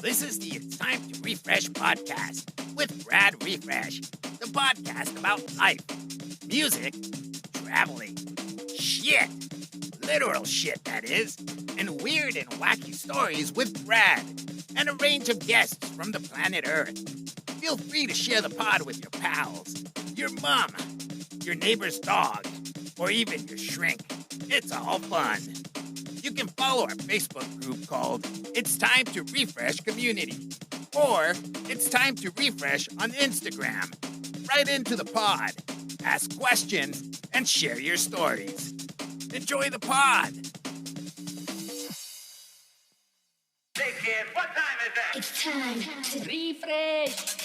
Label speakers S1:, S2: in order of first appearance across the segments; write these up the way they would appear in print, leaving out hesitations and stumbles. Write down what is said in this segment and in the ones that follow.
S1: This is the It's Time to Refresh podcast with Brad Refresh, the podcast about life, music, traveling, shit, literal shit that is, and weird and wacky stories with Brad, and a range of guests from the planet Earth. Feel free to share the pod with your pals, your mom, your neighbor's dog, or even your shrink. It's all fun. You can follow our Facebook group called It's Time to Refresh Community, or It's Time to Refresh on Instagram. Write into the pod, ask questions, and share your stories. Enjoy the pod.
S2: Hey kids, what time is it?
S3: It's time to refresh.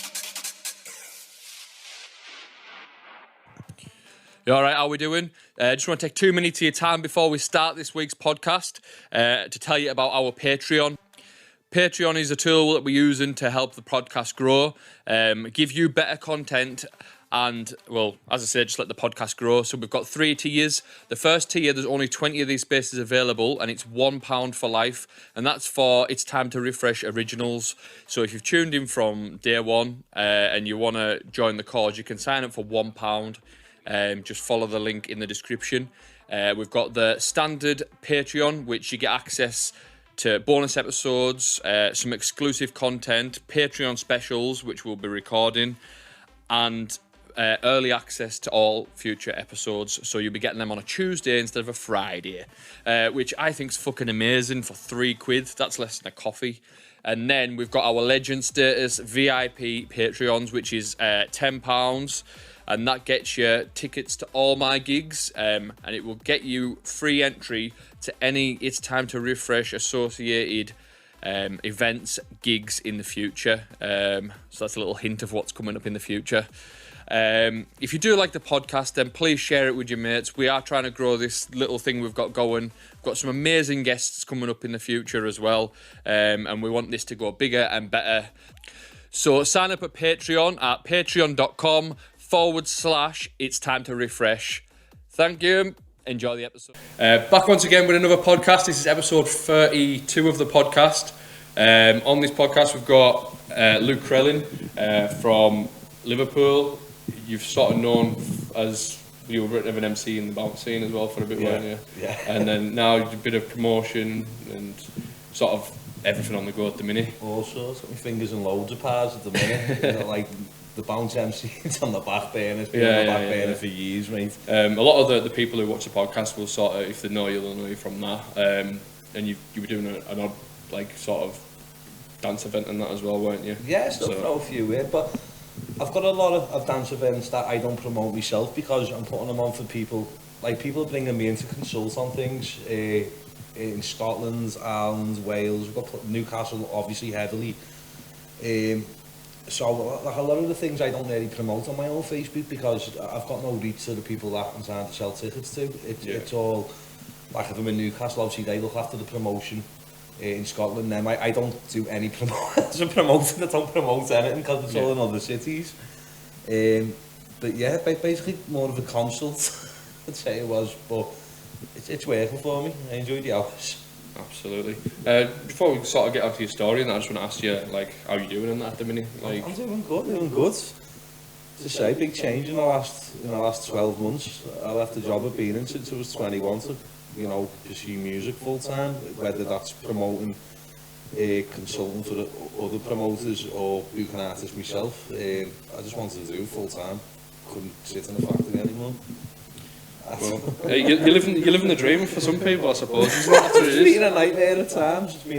S4: You all right? How we doing? Just want to take 2 minutes of your time before we start this week's podcast to tell you about our Patreon. Patreon is a tool that we're using to help the podcast grow, give you better content, and, well, as I said, just let the podcast grow. So we've got 3 tiers. The first tier, there's only 20 of these spaces available, and it's £1 for life, and that's for It's Time to Refresh Originals. So if you've tuned in from day one and you want to join the cause, you can sign up for £1. Just follow the link in the description. We've got the standard Patreon, which you get access to bonus episodes, some exclusive content, Patreon specials, which we'll be recording, and early access to all future episodes. So you'll be getting them on a Tuesday instead of a Friday, which I think is fucking amazing for £3. That's less than a coffee. And then we've got our legend status VIP Patreons, which is £10. And that gets you tickets to all my gigs, and it will get you free entry to any It's Time to Refresh associated events, gigs in the future. So that's a little hint of what's coming up in the future. If you do like the podcast, then please share it with your mates. We are trying to grow this little thing we've got going. We've got some amazing guests coming up in the future as well, and we want this to go bigger and better. So sign up at Patreon at patreon.com/It's Time to Refresh. Thank you. Enjoy the episode. Back once again with another podcast. This is episode 32 of the podcast. On this podcast, we've got Luke CRELLIN from Liverpool. You've sort of known as you were a bit of an MC in the bounce scene as well for a bit, weren't you?
S5: Yeah.
S4: And then now a bit of promotion and sort of everything on the go at the minute.
S5: All sorts. Got my fingers in loads of pies at the minute. You know, like the bounce MC's on the back burner. It's been on the back burner for years, mate.
S4: A lot of the people who watch the podcast will sort of, if they know you, they'll know you from that. And you were doing an odd, like, sort of dance event and that as well, weren't you?
S5: Yeah, still throw a few in, but I've got a lot of dance events that I don't promote myself because I'm putting them on for people. Like, people are bringing me in to consult on things in Scotland, Ireland, Wales. We've got Newcastle, obviously, heavily. So like a lot of the things I don't really promote on my own Facebook because I've got no reach to the people that I'm trying to sell tickets to. It's all, like if I'm in Newcastle, obviously they look after the promotion in Scotland. Then I don't do any promoting, I don't promote anything because it's all in other cities. But yeah, basically more of a consult, I'd say it was, but it's working for me. I enjoy the hours.
S4: Absolutely. Before we sort of get onto your story, and I just want to ask you, like, how you doing in that at the minute? Like,
S5: I'm doing good. To say, big change in the last 12 months. I left the job I've been in since I was 21 to, pursue music full time, whether that's promoting, consulting for the other promoters or booking artists myself. I just wanted to do it full time. Couldn't sit in the factory anymore.
S4: well, you're living the dream for some people, I suppose. Isn't that what it is?
S5: It's been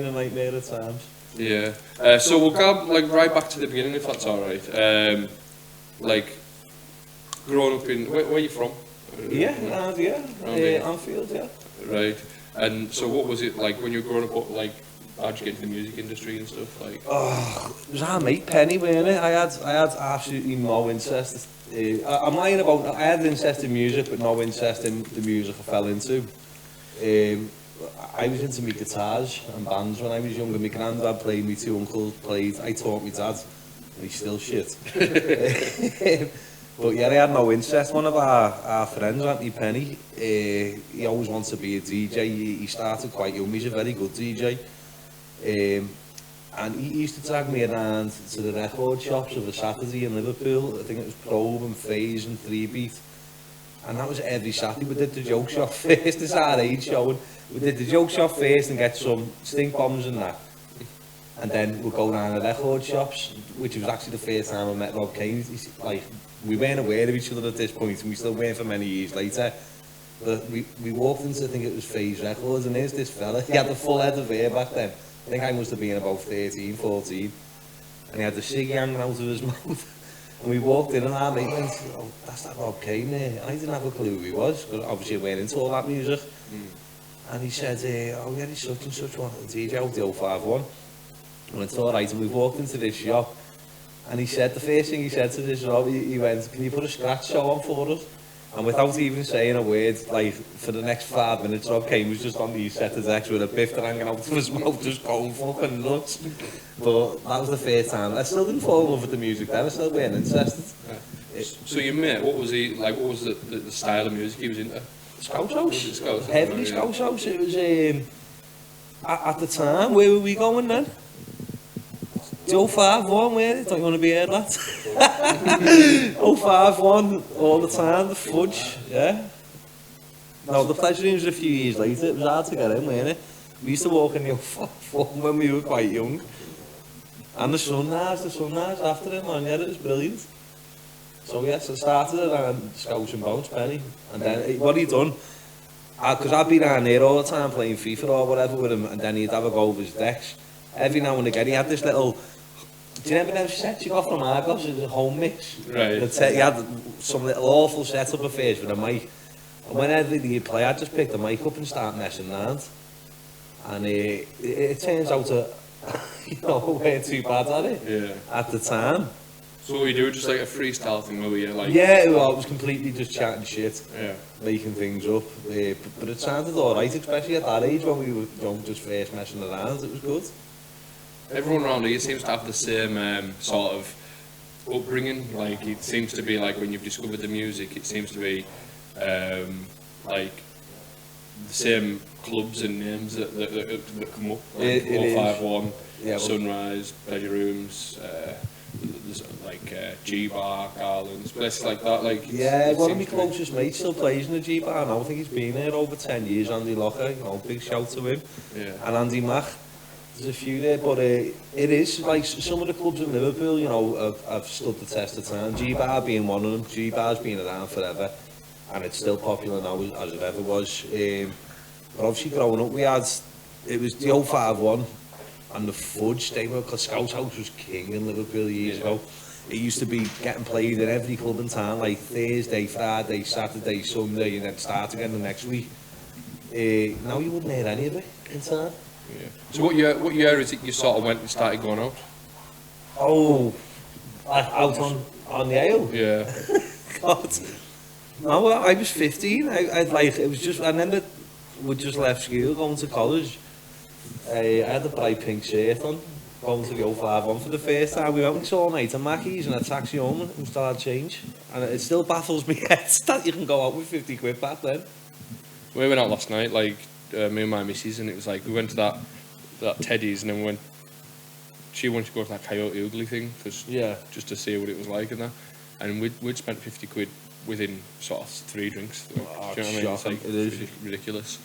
S5: a nightmare at times.
S4: Yeah. So we'll go like right back to the beginning, if that's all right. Like growing up in where are you from?
S5: Anfield, yeah.
S4: Right. And so, what was it like when you were growing up? Like, how'd you get into the music industry and stuff? Like,
S5: it was our mate Penny, wasn't it? I had absolutely no interest. I'm lying about. I had interest in music, but no interest in the music I fell into. I was into my guitars and bands when I was younger. My granddad played, my 2 uncles played. I taught my dad, and he's still shit. But yeah, I had no interest. One of our friends, Anthony Penny, he always wanted to be a DJ. He started quite young. He's a very good DJ. And he used to drag me around to the record shops of a Saturday in Liverpool. I think it was Probe and Phase and 3-Beat. And that was every Saturday. We did the joke shop first. This is our age showing. We did the joke shop first and get some stink bombs and that. And then we'd go around the record shops, which was actually the first time I met Rob Kane. Like, we weren't aware of each other at this point, and we still weren't for many years later. But we walked into, I think it was Phase Records, and there's this fella. He had a full head of hair back then. I think I must have been about 13, 14. And he had the ciggy hanging out of his mouth. And we walked in and our mate went, oh, that's that Rob Kane there. And I didn't have a clue who he was, because obviously I went into all that music. And he said, oh yeah, he's such and such one, a DJ out the 051. And it's alright, and we walked into this shop. And he said, the first thing he said to this Rob, he went, can you put a scratch show on for us? And without even saying a word, like, for the next 5 minutes, Rob Kane was just on these set of decks with a biff hanging out of his mouth, just going fucking nuts. But that was the first time. I still didn't fall in love with the music then, I still weren't interested.
S4: Yeah. So your mate, what was he, like, what was the style of music he was into?
S5: Scout House.
S4: Scout House?
S5: Heavily Scout House. It was, at the time, where were we going then? The 051, where? Don't you want to be here, lads? 051, all the time, the fudge, yeah. No, the Pleasure Rooms was a few years later. It was hard to get in, wasn't it? We used to walk in the 051 when we were quite young. And the Sunrise after it, man, yeah, it was brilliant. So yes, I started around Scouts and Bones, Penny. And then, what he done, because I'd be down there all the time playing FIFA or whatever with him, and then he'd have a go over his decks. Every now and again, he had this little... Do you remember those sets you got from Argos? It was a home mix.
S4: Right.
S5: He had some little awful setup affairs with a mic. And whenever he'd play, I'd just pick the mic up and start messing around. And it turns out to, you know, we weren't too bad at it at the time.
S4: So what you do, just like a freestyle thing where you like...
S5: Yeah, well, it was completely just chatting shit,
S4: yeah,
S5: making things up. But it sounded alright, especially at that age when we were, you know, just first messing around. It was good.
S4: Everyone around here seems to have the same sort of upbringing. Like, it seems to be like when you've discovered the music, it seems to be like the same clubs and names that come up. Like 051, yeah, Sunrise, Pleasure Rooms, there's like G-Bar, Garland's, places like that. Like,
S5: yeah, one of my closest mates still plays in the G-Bar now. I think he's been there over 10 years, Andy Locker, you know, big shout to him.
S4: Yeah.
S5: And Andy Mack. There's a few there, but it is like some of the clubs in Liverpool, you know, have stood the test of time. G-Bar being one of them. G-Bar's been around forever, and it's still popular now as it ever was. But obviously growing up, it was the 051 and the Fudge. Because Scout House was king in Liverpool years ago. It used to be getting played in every club in town, like Thursday, Friday, Saturday, Sunday, and then start again the next week. Now you wouldn't hear any of it in town.
S4: Yeah. So what year is it you sort of went and started going out?
S5: Oh, out on the ale?
S4: Yeah.
S5: God. No, I was 15. I remember we just left school, going to college. I had a bright pink shirt on, going to the 051 for the first time. We went all night to Mackey's and a taxi home and still had change. And it still baffles me that you can go out with 50 quid back then.
S4: We went out last night, like, me and my missus, and it was like we went to that Teddy's, and then she wanted to go to that Coyote Ugly thing just to see what it was like and that, and we'd spent 50 quid within sort of 3 drinks. Like, do you know what I mean? It's like, it's ridiculous.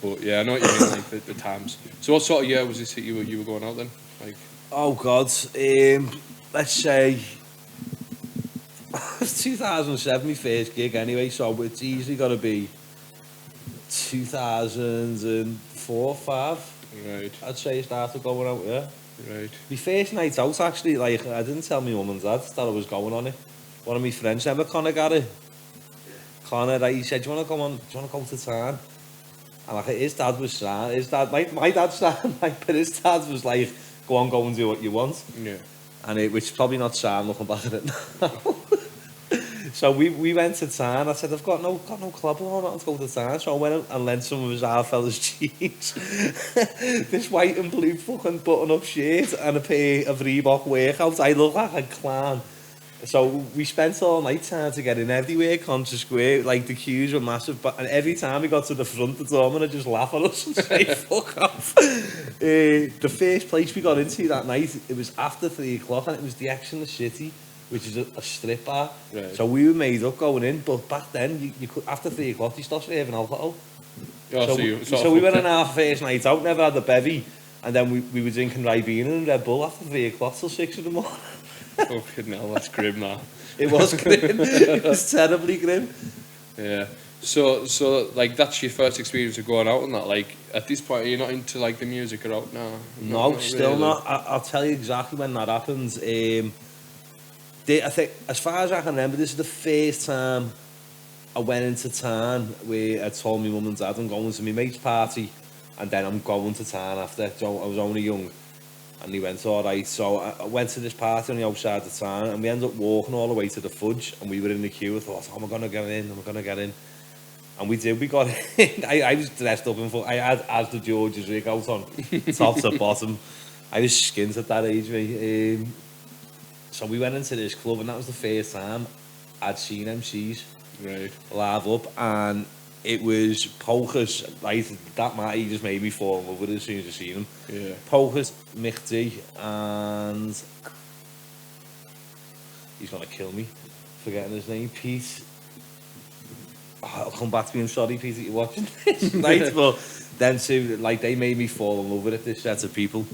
S4: But yeah, I know what you mean, like the times. So what sort of year was this that you were going out then? Like,
S5: oh God, let's say 2007, my first gig anyway. So it's easily got to be 2004, 5.
S4: Right.
S5: I'd say I started going out, yeah.
S4: Right.
S5: My first night out, actually, like, I didn't tell my mum and dad that I was going on it. One of my friends, remember Connor Garrett? Connor, he said, do you want to go to town? And like, his dad was sad. My dad's sad, but his dad was like, go and do what you want.
S4: Yeah.
S5: And which is probably not sad, looking back at it now. So we went to town. I said, I've got no club on, I want to go to town. So I went and lent some of his Our-Fellas jeans. This white and blue fucking button-up shirt and a pair of Reebok workouts. I look like a clown. So we spent all night trying to get in everywhere, Conscious Square. Like, the queues were massive, but and every time we got to the front, the doorman would just laugh at us and say, fuck off. The first place we got into that night, it was after 3 o'clock, and it was the X in the City, which is a strip bar. Right. So we were made up going in, but back then, you could, after 3 o'clock, you stopped serving alcohol. Oh, so we went on our first night out, never had a bevy, and then we were drinking Ribena and Red Bull after 3 o'clock till 6 in the morning.
S4: Fucking hell, that's grim, that.
S5: It was grim. It was terribly grim.
S4: Yeah. So like, that's your first experience of going out and that. Like, at this point, are you not into like the music or out now?
S5: No, still really. Not. I'll tell you exactly when that happened. I think, as far as I can remember, this is the first time I went into town where I told my mum and dad I'm going to my mate's party, and then I'm going to town after. So I was only young. And he went, all right. So I went to this party on the outside of town, and we ended up walking all the way to the Fudge, and we were in the queue. I thought, am I going to get in? Am I going to get in? And we did. We got in. I was dressed up in full. I had as the George's rig out on, top to bottom. I was skint at that age, mate. So we went into this club, and that was the first time I'd seen MCs live up, and it was Polkas, right? That man, he just made me fall in love with it as soon as I seen him. Yeah. Polkas, Mick D, and he's gonna kill me forgetting his name, Pete. Oh, I'll come back to me. I'm sorry, Pete, that you're watching this, right? But them two, like, they made me fall in love with it. This set of people.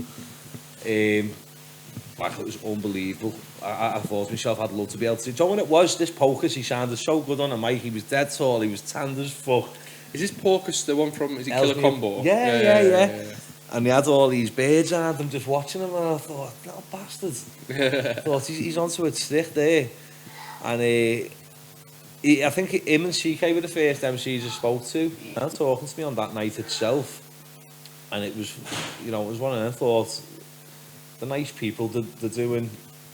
S5: Like, it was unbelievable. I thought to myself, I'd love to be able to. Do you know when it was? This Polkas, he sounded so good on a mic. He was dead tall. He was tanned as fuck.
S4: Is this Polkas the one from? Is it Killer Combo?
S5: Yeah. And he had all these birds around him, just watching him, and I thought, little bastard. I thought he's onto a stick there. And I think him and CK were the first MCs I spoke to. And talking to me on that night itself, and it was, it was one of them thoughts. The nice people, they're doing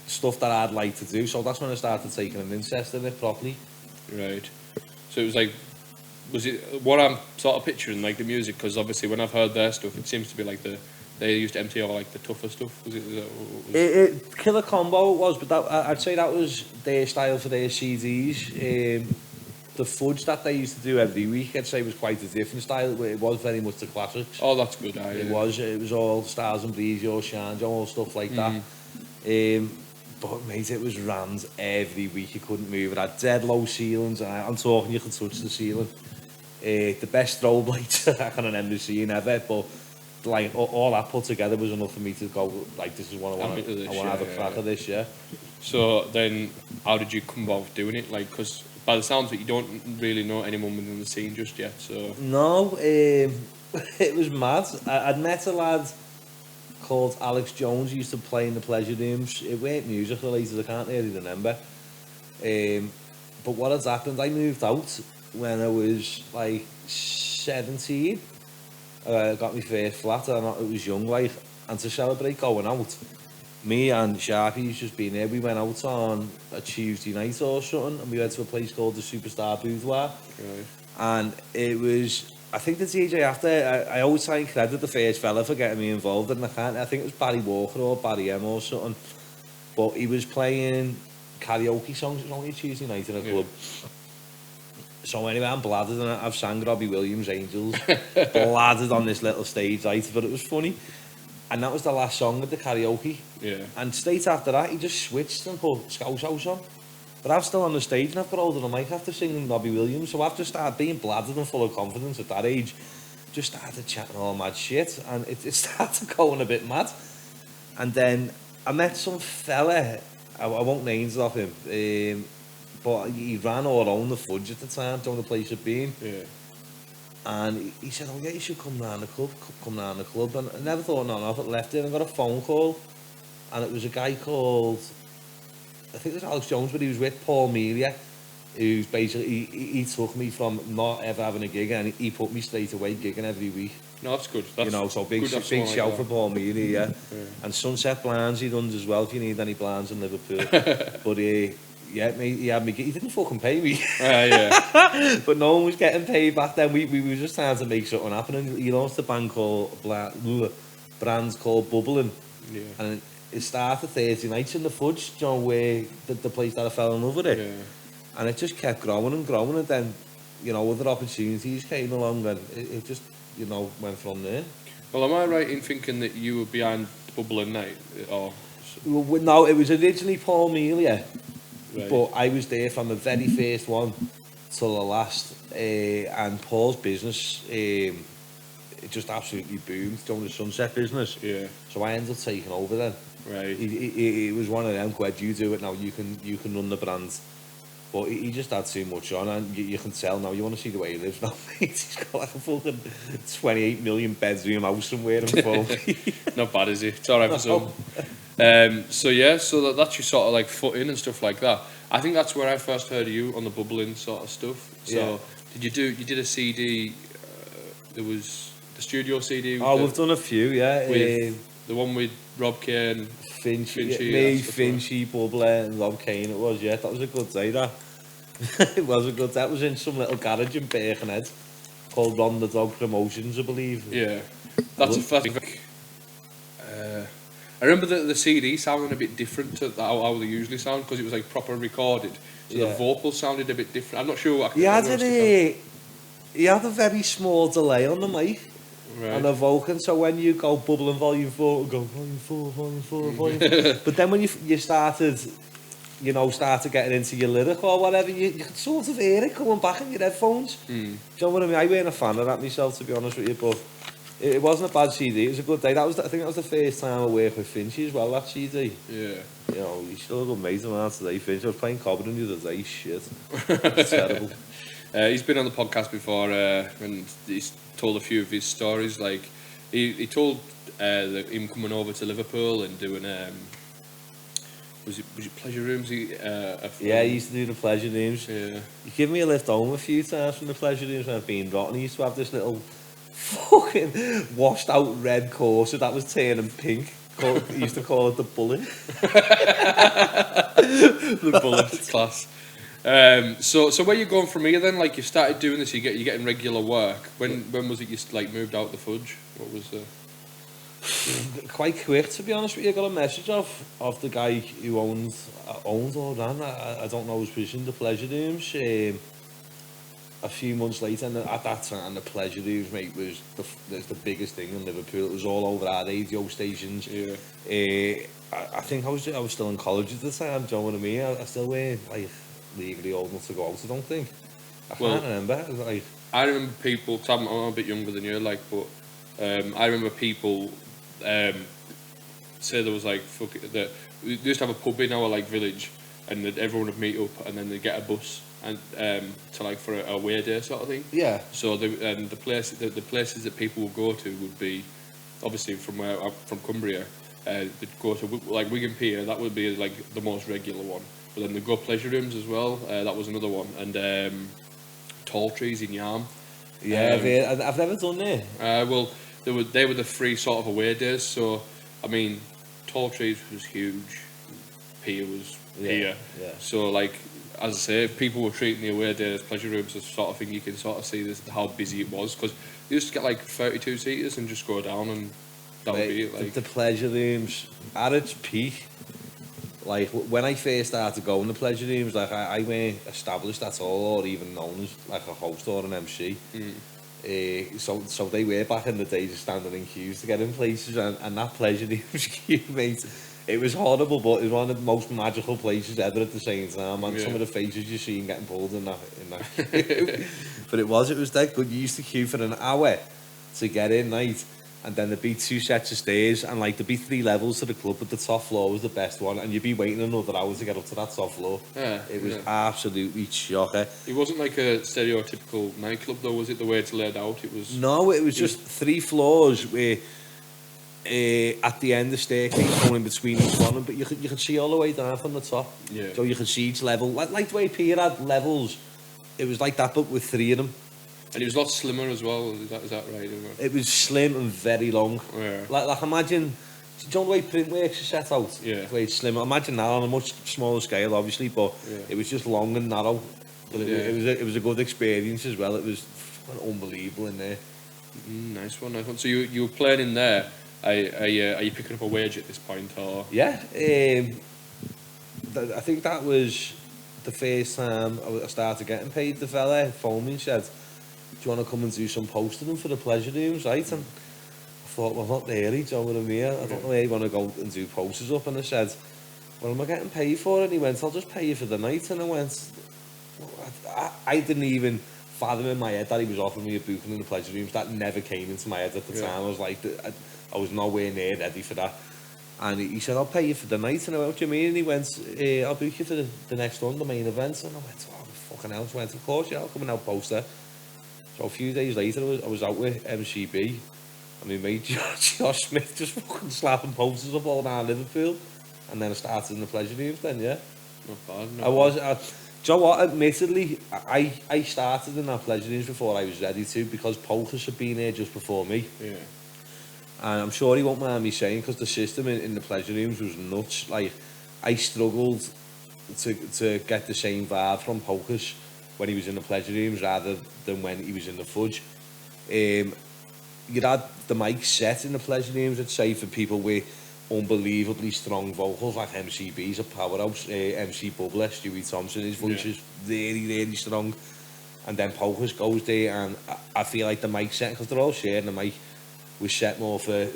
S5: stuff that I'd like to do, so that's when I started taking an interest in it properly. Right.
S4: So it was like, was it what I'm sort of picturing, like the music? Because obviously when I've heard their stuff, it seems to be like they used to MC over like the tougher stuff. Was it
S5: Killer Combo it was, but I'd say that was their style for their CDs. The Fudge that they used to do every week, I'd say, was quite a different style. It was very much the classics.
S4: Oh, that's good.
S5: It was all Stars and Breeze, Your Shine, all stuff like that. But mate, it was rammed every week. You couldn't move. It had dead low ceilings. I'm talking, you could touch the ceiling. The best strobe lights I can remember seeing ever. But like all that put together was enough for me to go, like, this is what I want to have a crack at this. Yeah.
S4: So then, how did you come about doing it? Like, because by the sounds of it, you don't really know anyone within the scene just yet. So
S5: no, it was mad. I'd met a lad called Alex Jones. He used to play in the pleasure rooms. It weren't music related, I can't really remember. But what had happened, I moved out when I was like 17. I got my first flat, and it was young, like, and to celebrate going out, me and Sharpie's just been there. We went out on a Tuesday night or something, and we went to a place called the Superstar Boudoir. Right. And it was, I think the DJ after, I always try and credit the first fella for getting me involved, and I think it was Barry Walker or Barry M or something. But he was playing karaoke songs. It was only a Tuesday night in a club. So anyway, I'm bladdered, and I've sang Robbie Williams' Angels, bladdered on this little stage, right? But it was funny. And that was the last song of the karaoke. Yeah. And straight after that, he just switched and put Scouse House on. But I'm still on the stage, and I've got older than Mike after singing Robbie Williams. So I've just started being bladdered and full of confidence at that age. Just started chatting all mad shit, and it started going a bit mad. And then I met some fella, I won't names off him, but he ran or owned the Fudge at the time, down the place had been. Yeah. And he said, oh yeah, you should come round the club. And I never thought nothing of it, left it, and I got a phone call. And it was a guy called, I think it was Alex Jones, but he was with Paul Melia, who's basically, he took me from not ever having a gig, and he put me straight away gigging every week.
S4: No, that's good. That's
S5: so big shout for Paul Melia, yeah. And Sunset Blinds he runs as well, if you need any blinds in Liverpool. But yeah, mate, he had me. He didn't fucking pay me. Yeah. But no one was getting paid back then. We were just trying to make something happen. And he launched a brand called Bubbling. Yeah. And it started 30 nights in the fudge, you know, where the place that I fell in love with it.
S4: Yeah.
S5: And it just kept growing and growing, and then, you know, other opportunities came along, and it just, you know, went from there.
S4: Well, am I right in thinking that you were behind Bubbling Night? Or...
S5: Well, no, it was originally Paul Melia,
S4: Right.
S5: but I was there from the very first one till the last, and Paul's business, it just absolutely boomed, during the Sunset business.
S4: Yeah.
S5: So I ended up taking over then.
S4: Right.
S5: It was one of them, Gwed, you do it now, you can run the brand. But he just had too much on, and you can tell now. You want to see the way he lives now, mate. He's got like a fucking 28 million bedroom house somewhere in Fulham.
S4: Not bad, is he? It's alright for some. So yeah, so that's your sort of like foot in and stuff like that. I think that's where I first heard of you on the bubbling sort of stuff. So you did a CD? There was the studio CD.
S5: We've done a few, yeah.
S4: With the one with Rob Kane,
S5: Finchy, Bubbler, and Rob Kane. It was, yeah. That was a good day. That it was a good day. That was in some little garage in Birkenhead called Ron the Dog Promotions, I believe.
S4: Yeah, that's the first. I remember the CD sounding a bit different to how they usually sound, because it was like proper recorded. So the vocals sounded a bit different. I'm not sure what
S5: he had a very small delay on the mic. Right. And a vocal, so when you go Bubbling Volume 4, go Volume 4, Volume 4, Volume 4. But then when you started getting into your lyric or whatever, you could sort of hear it coming back in your headphones. Do you know what I mean? I weren't a fan of that myself, to be honest with you, but it wasn't a bad CD. It was a good day. I think that was the first time I worked with Finchy as well, that CD. Yeah. You know, he's still a good mate of mine today, Finchy. I was playing Cobden the other day, shit. It's terrible.
S4: He's been on the podcast before, and he's told a few of his stories. Like he told him coming over to Liverpool and doing was it Pleasure Rooms?
S5: Yeah, he used to do the Pleasure Rooms. Yeah, he gave me a lift home a few times from the Pleasure Rooms when I've been rotten. He used to have this little fucking washed out red Corsa that was turning pink. He used to call it the Bullet.
S4: The Bullet class. So where you going from here then? Like you started doing this, you're getting regular work. When was it you like moved out the fudge? What was
S5: quite quick, to be honest with you. I got a message of the guy who owns or ran, I don't know his position, the Pleasure Rooms. A few months later, and at that time the Pleasure Rooms, mate, was the biggest thing in Liverpool. It was all over our radio stations. Yeah. I think I was still in college at the time. Do you know what I mean? I still weren't like legally old enough to go out, I don't think. I can't remember. Like,
S4: I remember people, cause I'm a bit younger than you, like, but I remember people say there was like, fuck it, that we used to have a pub in our like village, and that everyone would meet up, and then they'd get a bus and to like for a away day sort of thing. Yeah. So the places that people would go to would be obviously from where I'm from, Cumbria. They'd go to like Wigan Pier. That would be like the most regular one. But then they'd go Pleasure Rooms as well. That was another one. And Tall Trees in Yarm.
S5: Yeah, I've never done there.
S4: Well, they were the free sort of away days. So I mean, Tall Trees was huge. Pier was here. Yeah. So like, as I say, people were treating the away days, Pleasure Rooms, as sort of thing. You can sort of see this, how busy it was, because they used to get like 32 seaters and just go down, and that would be it. Like
S5: the Pleasure Rooms at its peak. Like when I first started going to Pleasure Rooms, like I weren't established at all, or even known as like a host or an MC. So they were back in the days of standing in queues to get in places, and that Pleasure Rooms queue, mate. It was horrible, but it was one of the most magical places ever at the same time. And some of the faces you see getting pulled in that queue. But it was that good. You used to queue for an hour to get in, right? And then there'd be 2 sets of stairs, and like there'd be 3 levels to the club, but the top floor was the best one, and you'd be waiting another hour to get up to that top floor. It was absolutely shocking.
S4: It wasn't like a stereotypical nightclub though, was it? The way it's laid out, it was.
S5: No, it was just 3 floors where. At the end, the staircase going in between each one, but you could see all the way down from the top. Yeah. So you could see each level, like the way Pier had levels. It was like that, but with 3 of them.
S4: And it was a lot slimmer as well. Is that right?
S5: It was slim and very long. Yeah. Like imagine, do you know the way Printworks is set out? Yeah. The way it's slimmer. Imagine that on a much smaller scale, obviously, but it was just long and narrow. But it was a good experience as well. It was unbelievable in there.
S4: Nice one. So you were playing in there. Are you picking up a wage at this point, or?
S5: Yeah, I think that was the first time I started getting paid. The fella phoned me and said, "Do you want to come and do some postering for the pleasure rooms, right?" And I thought, well, not really, do you know what I mean? I don't really want to go and do posters up. And I said, "Well, am I getting paid for it?" And he went, "I'll just pay you for the night." And I went, well, I didn't even fathom in my head that he was offering me a booking in the pleasure rooms. That never came into my head at the time. I was like, I was nowhere near ready for that. And he said, "I'll pay you for the night." And I went, "What do you mean?" And he went, "I'll book you for the next one, the main event." And I went, "Oh, fucking hell." I went, "Of course, yeah, I'll come and help post there." So a few days later, I was out with MCB. And my mate Josh Smith just fucking slapping posters up all around Liverpool. And then I started in the pleasure rooms then, yeah.
S4: Not bad,
S5: Do you know what? Admittedly, I started in that pleasure rooms before I was ready to, because Pocus had been here just before me.
S4: Yeah.
S5: And I'm sure he won't mind me saying, because the system in the pleasure rooms was nuts. Like, I struggled to get the same vibe from Pocus when he was in the pleasure rooms rather than when he was in the fudge. You'd had the mic set in the pleasure rooms, I'd say, for people with unbelievably strong vocals, like MCB's a powerhouse, MC Bubbler, Stewie Thompson, his voice is really, really strong. And then Pocus goes there, and I feel like the mic set, because they're all sharing the mic, was set more for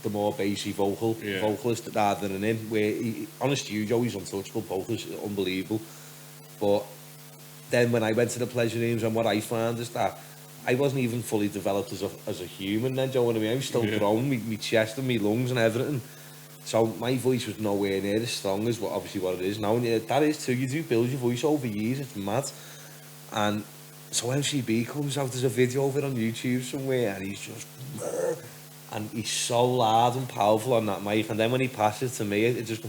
S5: the more bassy vocalist rather than him. Where on a studio, he's untouchable. Pocus, unbelievable. But then when I went to the pleasure rooms, and what I found is that I wasn't even fully developed as a human then, do you know what I mean? I was still growing, my chest and my lungs and everything. So my voice was nowhere near as strong as what it is now. And that is too, you do build your voice over years, it's mad. And so MCB comes out, there's a video of it on YouTube somewhere, and he's just... And he's so loud and powerful on that mic, and then when he passes to me, it just...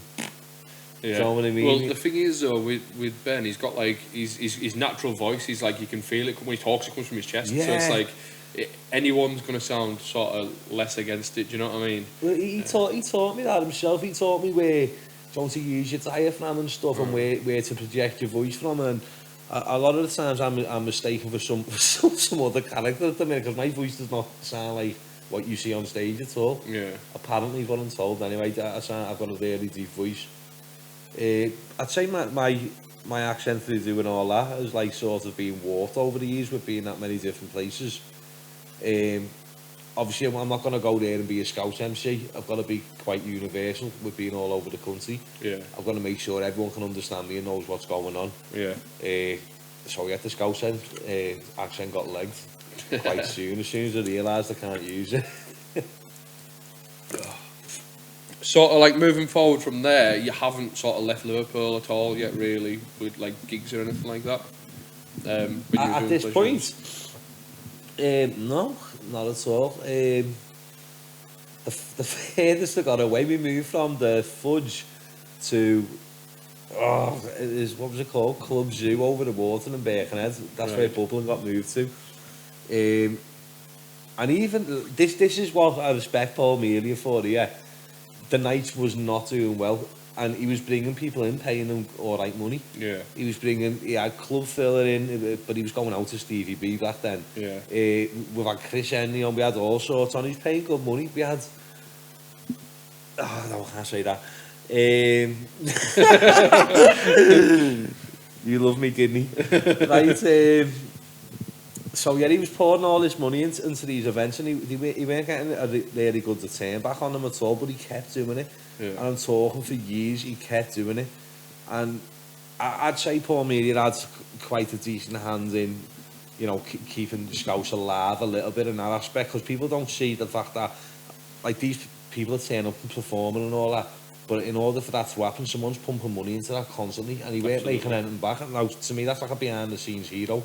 S4: Yeah.
S5: You know what I mean?
S4: Well, the thing is, though, with Ben, he's got, like, his natural voice, he's like, you can feel it when he talks, it comes from his chest.
S5: Yeah.
S4: So it's like, anyone's going to sound sort of less against it, do you know what I mean?
S5: Well, he taught me that himself. He taught me where to use your diaphragm and stuff, and where to project your voice from. And a lot of the times I'm mistaken for some other character at the minute, because my voice does not sound like what you see on stage at all.
S4: Yeah.
S5: Apparently, what I'm told anyway, I've got a really deep voice. I'd say my accent through doing all that has like sort of been warped over the years with being that many different places. Obviously, I'm not going to go there and be a Scouse MC. I've got to be quite universal with being all over the country. Yeah. I've got to make sure everyone can understand me and knows what's going on. Yeah. So yeah, the Scouse accent got legged quite soon. As soon as I realised I can't use it.
S4: Sort of like moving forward from there, you haven't sort of left Liverpool at all yet, really, with like gigs or anything like that.
S5: At this point, no, not at all. The furthest I got away, we moved from the Fudge to what was it called? Club Zoo over the water in Birkenhead. That's where Bubbling got moved to. And even this is what I respect Paul Melia for. Yeah, the night was not doing well, and he was bringing people in, paying them all right money. Yeah, he had club filler in, but he was going out to Stevie B back then. Yeah, we had Chris Henry on, we had all sorts on. He was paying good money. We had no, I can't say that. You love me, didn't he? Right. So yeah, he was pouring all this money into these events, and he weren't getting a really good return back on them at all, but he kept doing it. Yeah. And I'm talking for years, he kept doing it. And I'd say Paul Melia had quite a decent hand in, you know, keeping the Scouse alive a little bit in that aspect, because people don't see the fact that, like, these people are turning up and performing and all that, but in order for that to happen, someone's pumping money into that constantly, and he weren't making anything back. And now, to me, that's like a behind-the-scenes hero.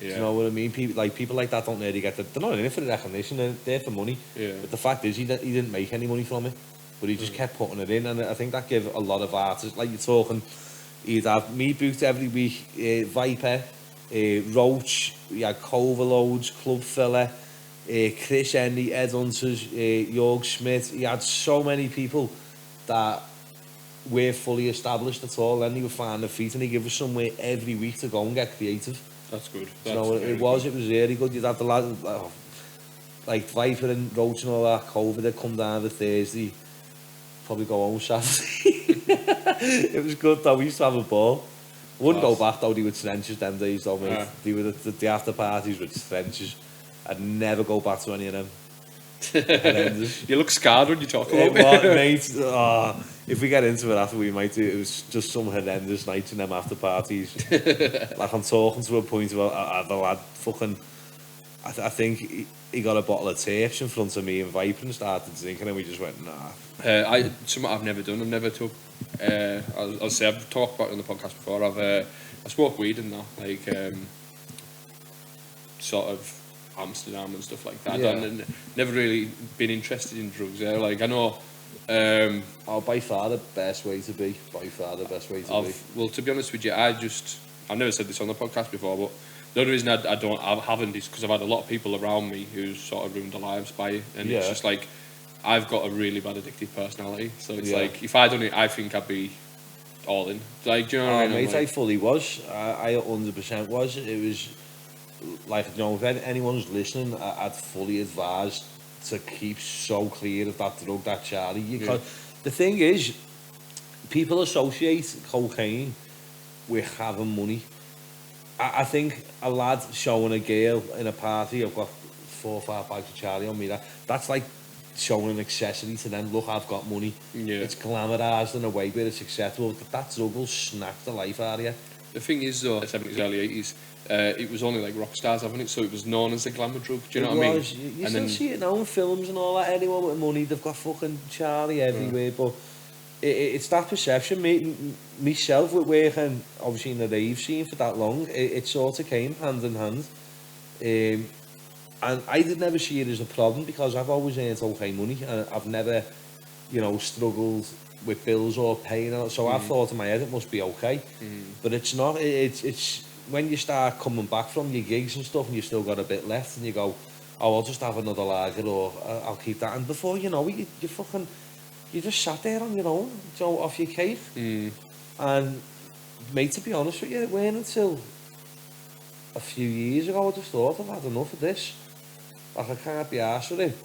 S5: Yeah. Do you know what I mean? People like that don't really get they're not in it for the recognition, they're there for money. Yeah. But the fact is, he didn't make any money from it, but he just kept putting it in, and I think that gave a lot of artists, like you're talking, he'd have me booked every week, Viper, Roach, he had Coverloads, Club Filler, Chris Henry, Ed Hunters, Jorg Smith. He had so many people that were fully established at all, and he would find their feet, and he gave us somewhere every week to go and get creative.
S4: That's good.
S5: It was really good. You'd have the lad, like Viper and Roach and all that, COVID had come down to Thursday, probably go home Saturday. It was good though, we used to have a ball. Wouldn't go back though, they were trenches them days though, mate. They were the after parties were trenches. I'd never go back to any of them.
S4: You look scarred when you talk about it.
S5: Mate, if we get into it after, we might do. It was just some horrendous nights in them after parties. Like, I'm talking to a point about the lad fucking, I think he got a bottle of tapes in front of me and Viper and started drinking, and we just went, nah.
S4: Something I've never done. I've never took. I'll say I've talked about it on the podcast before. I smoke weed and that, like sort of Amsterdam and stuff like that.
S5: Yeah.
S4: And never really been interested in drugs. Like I know.
S5: By far the best way to be. By far the best way to be.
S4: Well, to be honest with you, I've never said this on the podcast before, but the only reason I haven't is because I've had a lot of people around me who's sort of ruined their lives by it, and it's just like I've got a really bad addictive personality, so it's like if I done it, I think I'd be all in. Like, do you know what I mean?
S5: Mate, I fully was. I 100% was. It was like, you know, if anyone's listening, I'd fully advise to keep so clear of that drug, that Charlie. Because the thing is, people associate cocaine with having money. I think a lad showing a girl in a party, I've got 4 or 5 bags of Charlie on me, that's like showing an accessory to them. Look, I've got money. It's glamorised in a way where it's acceptable. That drug will snack the life out of you.
S4: The thing is, though, 70s, early 80s, it was only like rock stars having it, so it was known as a glamour drug. Do you know what I mean?
S5: You still see it now in films and all that. Anyone with money, they've got fucking Charlie everywhere. But it's that perception. Myself, with working obviously in the rave scene for that long, it sort of came hand in hand. And I did never see it as a problem because I've always earned okay money, and I've never, you know, struggled with bills or paying. So I thought in my head it must be okay, but it's not. It's when you start coming back from your gigs and stuff, and you've still got a bit left, and you go, oh, I'll just have another lager, or I'll keep that. And before you know it, you just sat there on your own, so off your cake. And mate, to be honest with you, it weren't until a few years ago I just thought I've had enough of this. Like, I can't be arsed with it.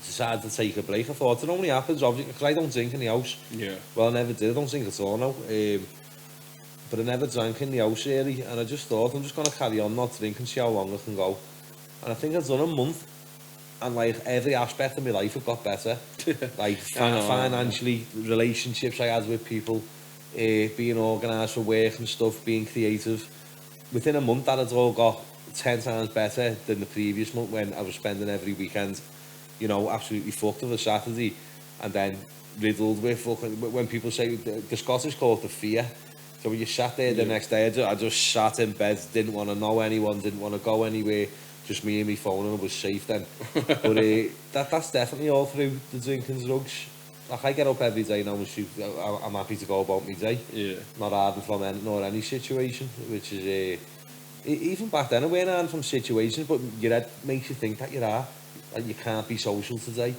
S5: Decided to take a break. I thought it only happens obviously because I don't drink in the house. Well, I never did. I don't drink at all now. But I never drank in the house really, and I just thought I'm just going to carry on not drinking, see how long I can go. And I think I've done a month, and like every aspect of my life have got better. Like financially, relationships I had with people, being organised for work and stuff, being creative. Within a month that had all got 10 times better than the previous month when I was spending every weekend, you know, absolutely fucked of a Saturday, and then riddled with fucking, when people say, the Scottish call it the fear. So when you sat there the next day, I just sat in bed, didn't want to know anyone, didn't want to go anywhere, just me and my phone, and I was safe then. But that's definitely all through the drinking drugs. Like, I get up every day now and shoot, I'm happy to go about my day. Not hiding from any situation, which is even back then I weren't hiding from situations, but your head makes you think that you are. Like, you can't be social today.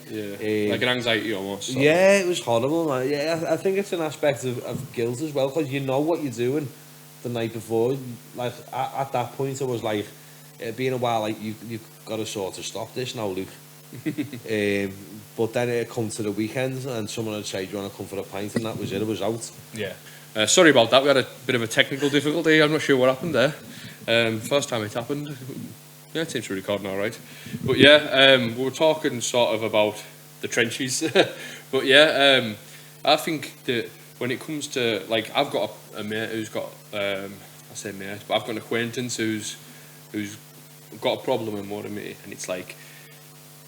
S4: Like an anxiety almost.
S5: Yeah, it was horrible, man. Yeah, I think it's an aspect of guilt as well, because you know what you're doing the night before. Like, at that point I was like, it'd been a while, like, you've got to sort of stop this now, Luke. But then it come to the weekend and someone would say, do you want to come for a pint? And that was it, I was out.
S4: Sorry about that, we had a bit of a technical difficulty. I'm not sure what happened there. First time it happened. Yeah, it seems to record now, right? But yeah, we were talking sort of about the trenches. But yeah, I think that when it comes to, like, I've got a mate who's got, I say mate, but I've got an acquaintance who's got a problem with more than me, and it's like,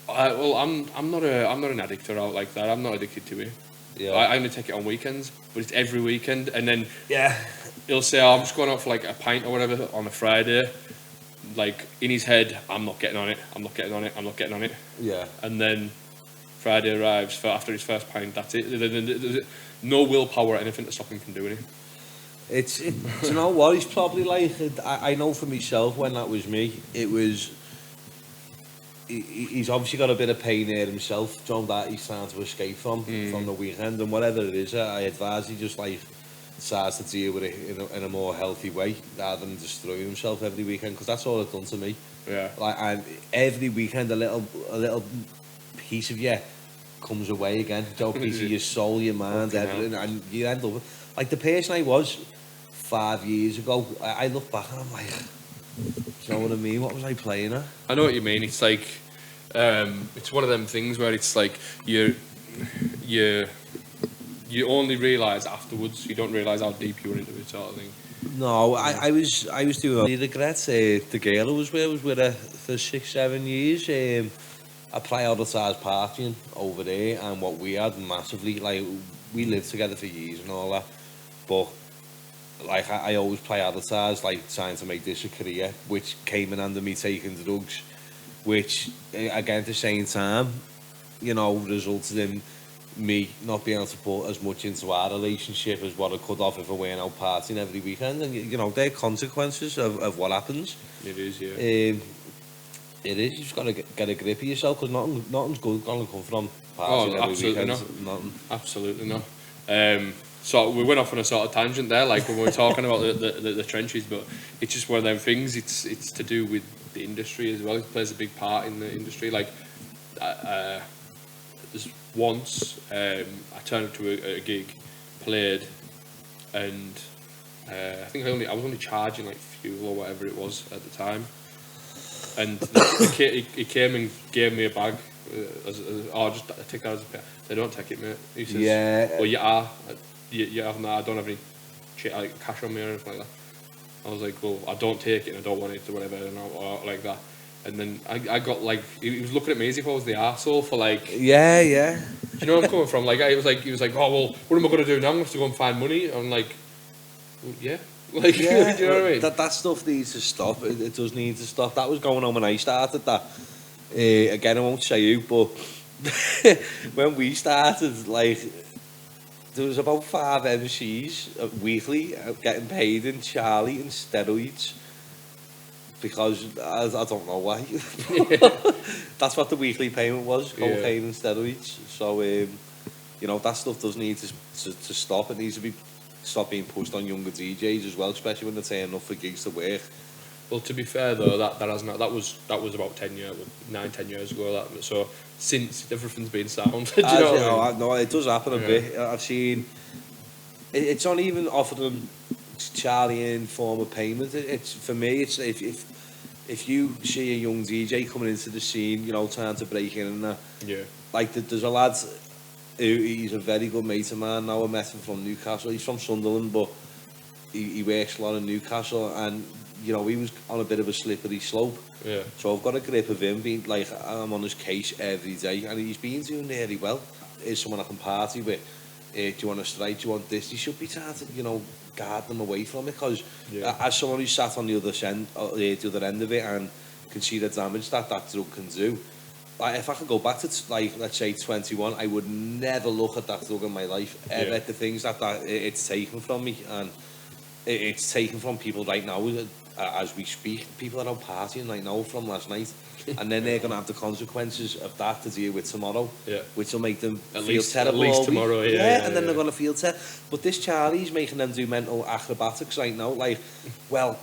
S4: I'm not an addict or out like that. I'm not addicted to it. I only take it on weekends, but it's every weekend, and then he'll say, oh, I'm just going out for like a pint or whatever on a Friday. Like, in his head, I'm not getting on it. And then Friday arrives after his first pint. That's it. There's no willpower or anything to stop him from doing it.
S5: Do you know what? He's probably like, I know for myself when that was me, it was. He's obviously got a bit of pain there himself, John, that he's trying to escape from the weekend, and whatever it is, I advise he just like decides to deal with it in a more healthy way rather than destroying himself every weekend, because that's all it's done to me.
S4: Yeah.
S5: Like, and every weekend a little piece of you comes away again. A little piece of your soul, your mind, everything, and you end up like the person I was 5 years ago. I look back and I'm like, do you know what I mean? What was I playing at?
S4: I know what you mean. It's like, it's one of them things where it's like you only realise afterwards. You don't realise how deep you were into it, sort of thing.
S5: No, I was doing. I regret the girl I was with her for 6-7 years. I prioritised partying over there, and what we had massively, like, we lived together for years and all that, but like I always prioritised like trying to make this a career, which came in under me taking drugs, which again at the same time, you know, resulted in me not being able to put as much into our relationship as what I could have if I went out partying every weekend. And you know, they're consequences of what happens.
S4: It is, yeah.
S5: It is. You've just got to get a grip of yourself, because nothing's good going to come from partying every weekend. Nothing.
S4: Absolutely not. So we went off on a sort of tangent there, like when we were talking about the trenches, but it's just one of them things. It's to do with the industry as well. It plays a big part in the industry. Like, there's once I turned up to a gig, played, and I think I was only charging like fuel or whatever it was at the time, and he came and gave me a bag. Just take that as a pay. They don't take it, mate. He says,
S5: yeah.
S4: Well, you are. You have that. I don't have any like cash on me or anything like that. I was like, well, I don't take it and I don't want it or whatever, or like that. And then I got like, he was looking at me as if I was the arsehole for like...
S5: Yeah.
S4: Do you know where I'm coming from? Like, he was like, oh, well, what am I going to do now? I'm going to have to go and find money. I'm like, well, yeah. Like,
S5: yeah,
S4: do you know what I mean?
S5: That stuff needs to stop. It does need to stop. That was going on when I started that. Again, I won't say you, but when we started, like, there was about 5 MCs weekly getting paid in Charlie and steroids, because I don't know why. That's what the weekly payment was, cocaine and steroids. So you know, that stuff does need to stop. It needs to stop being pushed on younger DJs as well, especially when they're turning up for gigs to work.
S4: Well, to be fair though, that was about 10 years ago. So since everything's been sound, do you know what I mean?
S5: No, it does happen a bit. I've seen it's not even offering Charlie in form of payment. It's for me. It's if you see a young DJ coming into the scene, you know, trying to break in and that. Yeah. Like there's a lad he's a very good mate of mine now. I met him from Newcastle. He's from Sunderland, but he works a lot in Newcastle, and you know, he was on a bit of a slippery slope. Yeah. So I've got a grip of him, being like, I'm on his case every day, and he's been doing really well. Is someone I can party with? Do you want to strike? Do you want this? You should be trying to, you know, guard them away from it, because as someone who's sat on the other end of it and can see the damage that drug can do. Like, if I could go back to, like, let's say 21, I would never look at that drug in my life, ever. At the things that it's taken from me, and it's taken from people right now. As we speak, people are out partying right now from last night, and then they're going to have the consequences of that to deal with tomorrow, which will make them feel terrible.
S4: At least tomorrow,
S5: and then they're going to feel terrible. But this Charlie's making them do mental acrobatics right now, like, well,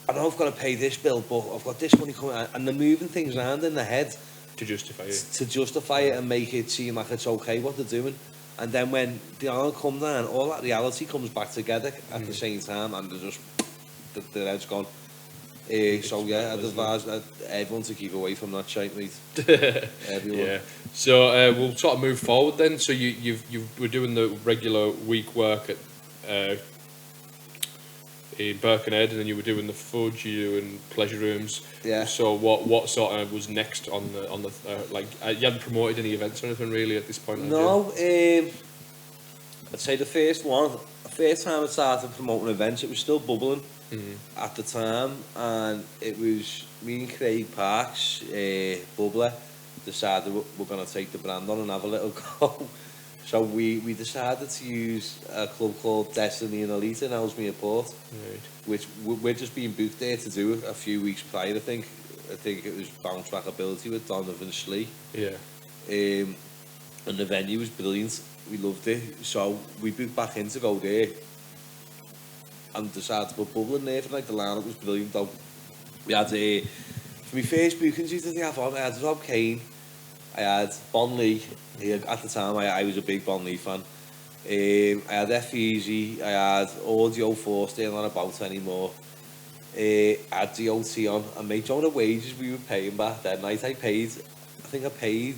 S5: I know I've got to pay this bill, but I've got this money coming out, and they're moving things around in their head
S4: to justify it.
S5: To justify it and make it seem like it's okay what they're doing. And then when the honour come down, all that reality comes back together at the same time, and they're just, their head's gone. So yeah, I'd advise everyone to keep away from that shite, mate. Everyone. Yeah.
S4: So we'll sort of move forward then. So you were doing the regular week work at in Birkenhead, and then you were doing the fudge, you were doing pleasure rooms. Yeah. So what sort of was next on the like, you hadn't promoted any events or anything really at this point?
S5: No. I'd say the first time I started promoting events, it was still bubbling at the time, and it was me and Craig Parks, Bubbler, decided we're going to take the brand on and have a little go. So we decided to use a club called Destiny and Elite in Ellesmere Port, which we're just being booked there to do a few weeks prior. I think it was Bounce Back Ability with Donovan Slee. Yeah. And the venue was brilliant. We loved it. So we booked back in to go there.
S6: and decided to put Bubble in there for like the lineup was brilliant though. We had for my first bookings, who did they have on? I had Rob Kane, I had Bon Lee. At the time, I was a big Bon Lee fan. I had F Easy, I had Audio 4 still not about anymore. I had the OT on, and mate, do you know the wages we were paying back that night? I think I paid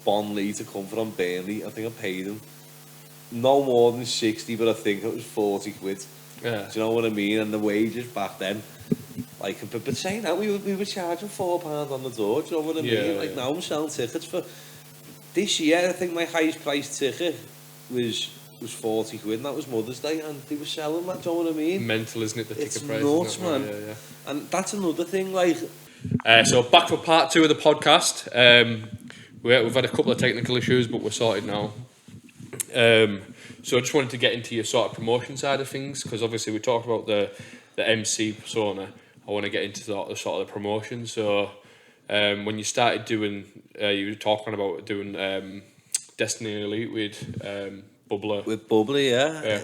S6: Bon Lee to come from Burnley. I think I paid him no more than 60, but I think it was 40 quid.
S4: Yeah.
S6: Do you know what I mean? And the wages back then, like, but saying that, we were charging £4 on the door. Do you know what I mean?
S4: Yeah,
S6: like
S4: yeah.
S6: now I'm selling tickets for this year. I think my highest priced ticket was 40 quid, and that was Mother's Day, and they were selling that. Do you know what I mean?
S4: Mental, isn't it? The
S6: It's
S4: ticket price.
S6: nuts,
S4: Isn't it?
S6: man.
S4: Yeah, yeah.
S6: And that's another thing, like.
S4: So back for part 2 of the podcast. We've had a couple of technical issues, but we're sorted now. So I just wanted to get into your sort of promotion side of things, because obviously we talked about the MC persona. I want to get into sort of the promotion. So when you started doing, you were talking about doing Destiny Elite with Bubbler.
S6: With Bubbly, yeah.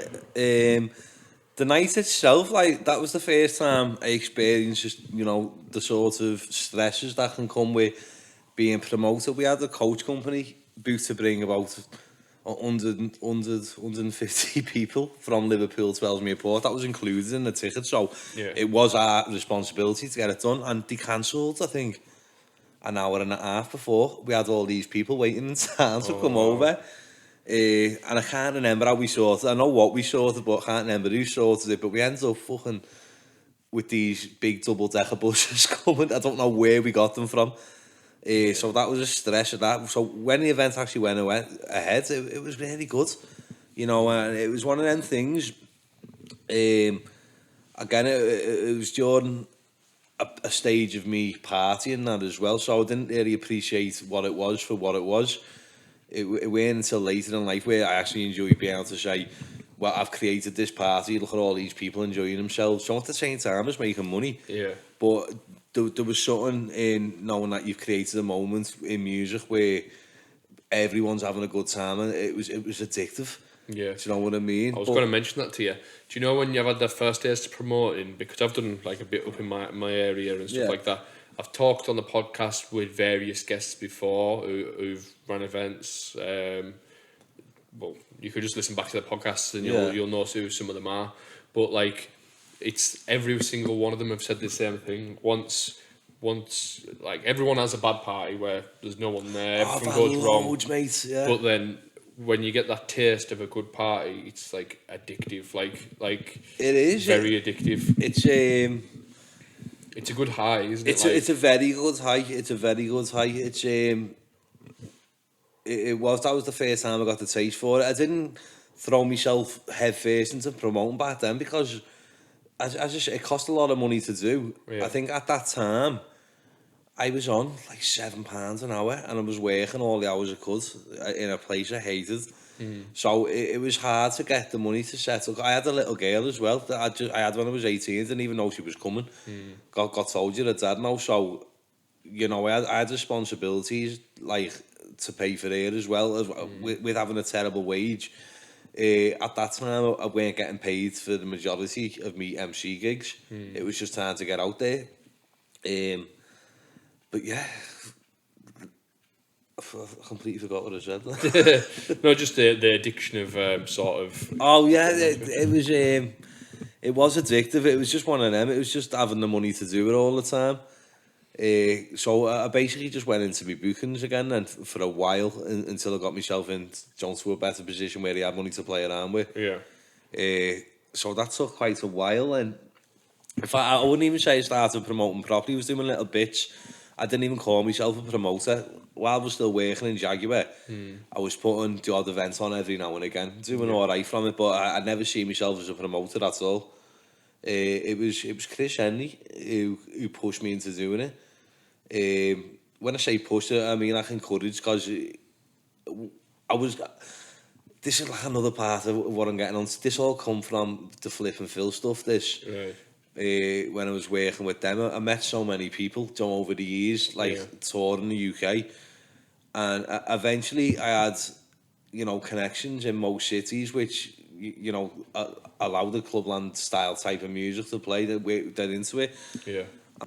S6: The night itself, like, that was the first time I experienced just, you know, the sort of stresses that can come with being promoted. We had a coach company booked to bring about 150 people from Liverpool to Ellesmere Port. That was included in the ticket, so it was our responsibility to get it done. And they cancelled, I think, an hour and a half before. We had all these people waiting in town to come over. And I can't remember how we sorted. I know what we sorted, but I can't remember who sorted it. But we ended up fucking with these big double-decker buses coming. I don't know where we got them from. So that was a stress of that. So when the event actually went ahead, it was really good. You know, and it was one of them things. Again, it was during a stage of me partying that as well. So I didn't really appreciate what it was for what it was. It weren't until later in life where I actually enjoyed being able to say, well, I've created this party, look at all these people enjoying themselves. So at the same time as making money. Yeah. But there was something in knowing that you've created a moment in music where everyone's having a good time, and it was addictive. Yeah. Do you know what I mean?
S4: I was going to mention that to you. Do you know when you've had the first taste of promoting? Because I've done like a bit up in my area and stuff like that. I've talked on the podcast with various guests before who've run events. Well, you could just listen back to the podcasts and you'll know who some of them are. But like, it's every single one of them have said the same thing. Once like everyone has a bad party where there's no one there, everything goes wrong.
S6: Mate, yeah.
S4: But then when you get that taste of a good party, it's like addictive. Like
S6: it is
S4: very addictive. It's a good high, isn't it?
S6: It's a very good high. It's a very good high. That was the first time I got the taste for it. I didn't throw myself head first into promoting back then because it cost a lot of money to do. Yeah. I think at that time I was on like £7 an hour and I was working all the hours I could in a place I hated. So it was hard to get the money to settle. I had a little girl as well that I had when I was 18. Didn't even know she was coming. Got told you're a dad now. So, you know, I had responsibilities like to pay for her as well as with having a terrible wage. At that time, I weren't getting paid for the majority of me MC gigs. It was just time to get out there. But yeah, I completely forgot what I said.
S4: No, just the addiction of sort of.
S6: Oh yeah, it was addictive. It was just one of them. It was just having the money to do it all the time. So I basically just went into my bookings again, and for a while until I got myself into a better position where I had money to play around with. Yeah. So that took quite a while, and in fact, I wouldn't even say I started promoting properly. I was doing little bits. I didn't even call myself a promoter. While I was still working in Jaguar, I was putting the odd event on every now and again, doing all right from it, but I never see myself as a promoter at all. It was Chris Henry who pushed me into doing it. When I say push it, I mean like encouraged, because this is like another part of what I'm getting on. This all come from the Flip and Phil stuff, this. Right. When I was working with them, I met so many people over the years, like touring the UK, and eventually I had, you know, connections in most cities, which you know, allow the clubland style type of music to play. They're into it.
S4: Yeah.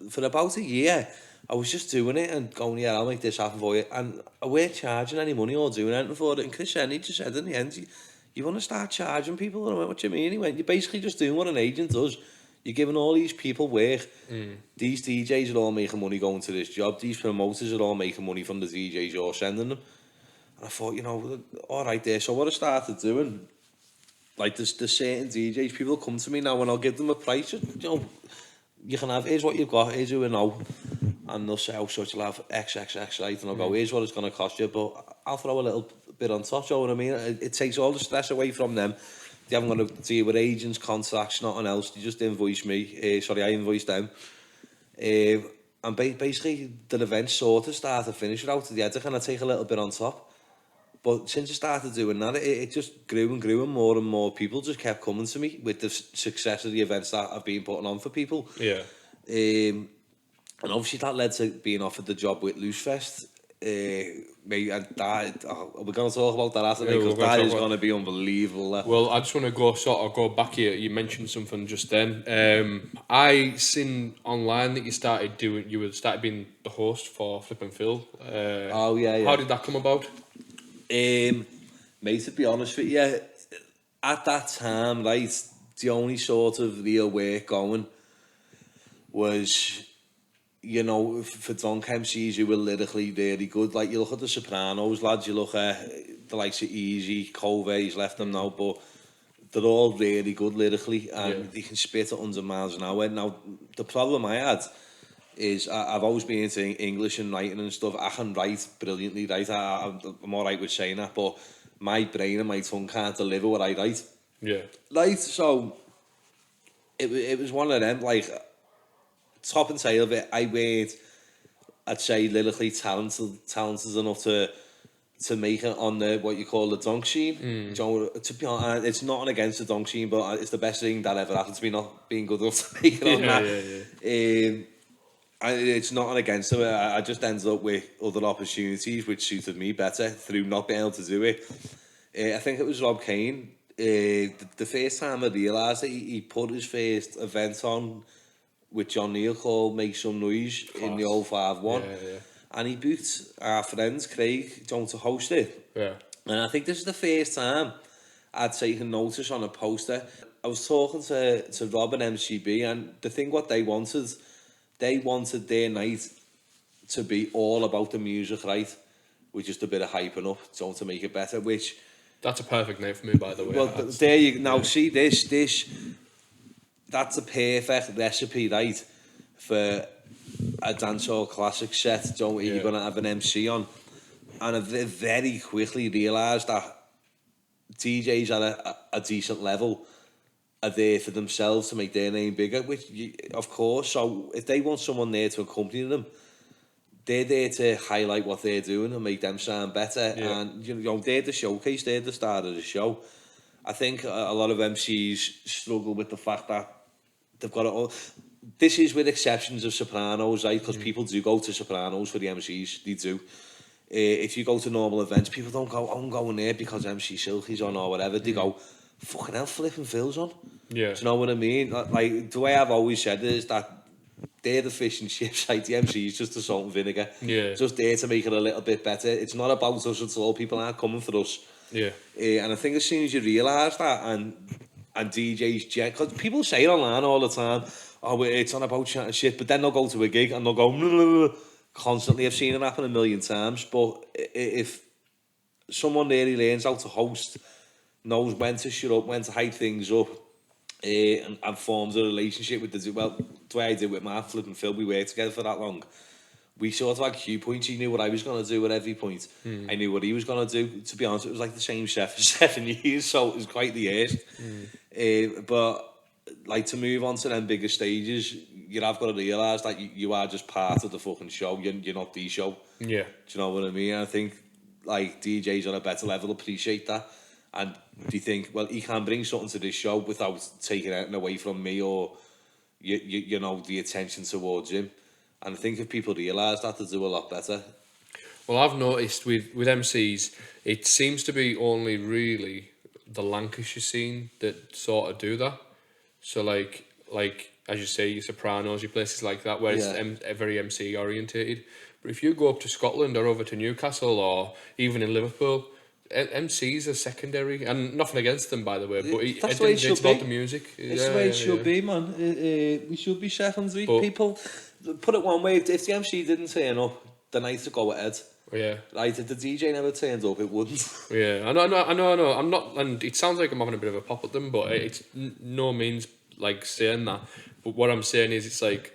S6: For about a year, I was just doing it and going, yeah, I'll make this happen for you. And I weren't charging any money or doing anything for it. And Chris Henry just said in the end, you want to start charging people? And I went, what do you mean? He went, you're basically just doing what an agent does. You're giving all these people work. These DJs are all making money going to this job. These promoters are all making money from the DJs you're sending them. And I thought, you know, all right there. So what I started doing, like there's certain DJs, people come to me now and I'll give them a price. You know, you can have, here's what you've got, here's who we know. And they'll say, oh, so you'll have XXX, right? And I'll go, here's what it's going to cost you. But I'll throw a little bit on top, you know what I mean? It takes all the stress away from them. They haven't got to deal with agents, contacts, nothing else. They just invoice me. I invoice them. And basically, the event sort of start to finish without the edit, and I take a little bit on top. But since I started doing that, it just grew and more and more people just kept coming to me with the success of the events that I've been putting on for people.
S4: Yeah.
S6: And obviously that led to being offered the job with RIFFRESH. Mate, and that, we're going to talk about that after, because that is going to be unbelievable.
S4: Well, I just want to go back here. You mentioned something just then. I seen online that you started being the host for Flip and Phil.
S6: Oh yeah.
S4: How did that come about?
S6: Mate, to be honest with you, at that time, right, the only sort of real work going was, you know, for drunk MCs who were lyrically really good. Like, you look at the Sopranos, lads, you look at the likes of Easy, Covey's left them now, but they're all really good lyrically, and they can spit at 100 miles an hour. Now, the problem I had is I've always been into English and writing and stuff. I can write brilliantly, right? I'm all right with saying that, but my brain and my tongue can't deliver what I write.
S4: Yeah.
S6: Right, so it was one of them, like, top and tail of it, I weren't, I'd say, lyrically talented enough to make it on the, what you call the dunk scene. So, to be honest, it's not against the dunk scene, but it's the best thing that ever happened to me, not being good enough to make it on that. It's not against it. I just ended up with other opportunities which suited me better through not being able to do it. I think it was Rob Kane. The first time I realised that he put his first event on with John Neal called Make Some Noise in the old 5-1. And he booked our friend Craig John to host it. And I think this is the first time I'd taken notice on a poster. I was talking to Rob and MCB, and the thing what they wanted their night to be all about the music, right? With just a bit of hyping up, so to make it better, which...
S4: That's a perfect name for me, by the way.
S6: Well, there you now see this. That's a perfect recipe, right, for a dancehall classic set. So you're gonna have an MC on, and I very quickly realised that DJs at a decent level are there for themselves to make their name bigger. Which, of course, so if they want someone there to accompany them, they're there to highlight what they're doing and make them sound better. And you know, they're the showcase. They're the start of the show. I think a lot of MCs struggle with the fact that they've got it all. This is with exceptions of Sopranos, right? Because people do go to Sopranos for the MCs. They do. If you go to normal events, people don't go, oh, I'm going there because MC Silky's on or whatever. They go, fucking hell, Flip and Phil's on. Do you know what I mean? Like, the way I've always said it is that they're the fish and chips, like the MC's just the salt and vinegar. Just there to make it a little bit better. It's not about us at all. People aren't coming for us. And I think as soon as you realise that, and DJs, because people say it online all the time, oh, it's not about chatting shit, but then they'll go to a gig and they'll go constantly. I've seen it happen a million times. But if someone really learns how to host, knows when to shut up, when to hype things up, and forms a relationship with the way I did with Mark, Flip and Phil, we worked together for that long. We sort of had cue points. He knew what I was going to do at every point. I knew what he was going to do. To be honest, it was like the same chef for 7 years, so it was quite the years. But like, to move on to them bigger stages, you have got to realise that you are just part of the fucking show. You're not the show. Do you know what I mean? I think like DJs on a better level appreciate that, and they think, well, he can bring something to this show without taking anything away from me or you know, the attention towards him. And I think if people realise that, they'll do a lot better.
S4: Well, I've noticed with MCs, it seems to be only really the Lancashire scene that sort of do that. So like as you say, your Sopranos, your places like that, where it's very MC orientated. But if you go up to Scotland or over to Newcastle or even in Liverpool, MCs are secondary, and nothing against them, by the way. But
S6: that's the way it should
S4: it's
S6: be.
S4: about the music.
S6: It's the way it should be, man. We should be secondary.
S4: But
S6: people, put it one way, if the MC didn't turn up, the night to go ahead.
S4: Yeah.
S6: Right, if the DJ never turned up, it wouldn't.
S4: Yeah, I know. I'm not, and it sounds like I'm having a bit of a pop at them, but it's no means like saying that. But what I'm saying is, it's like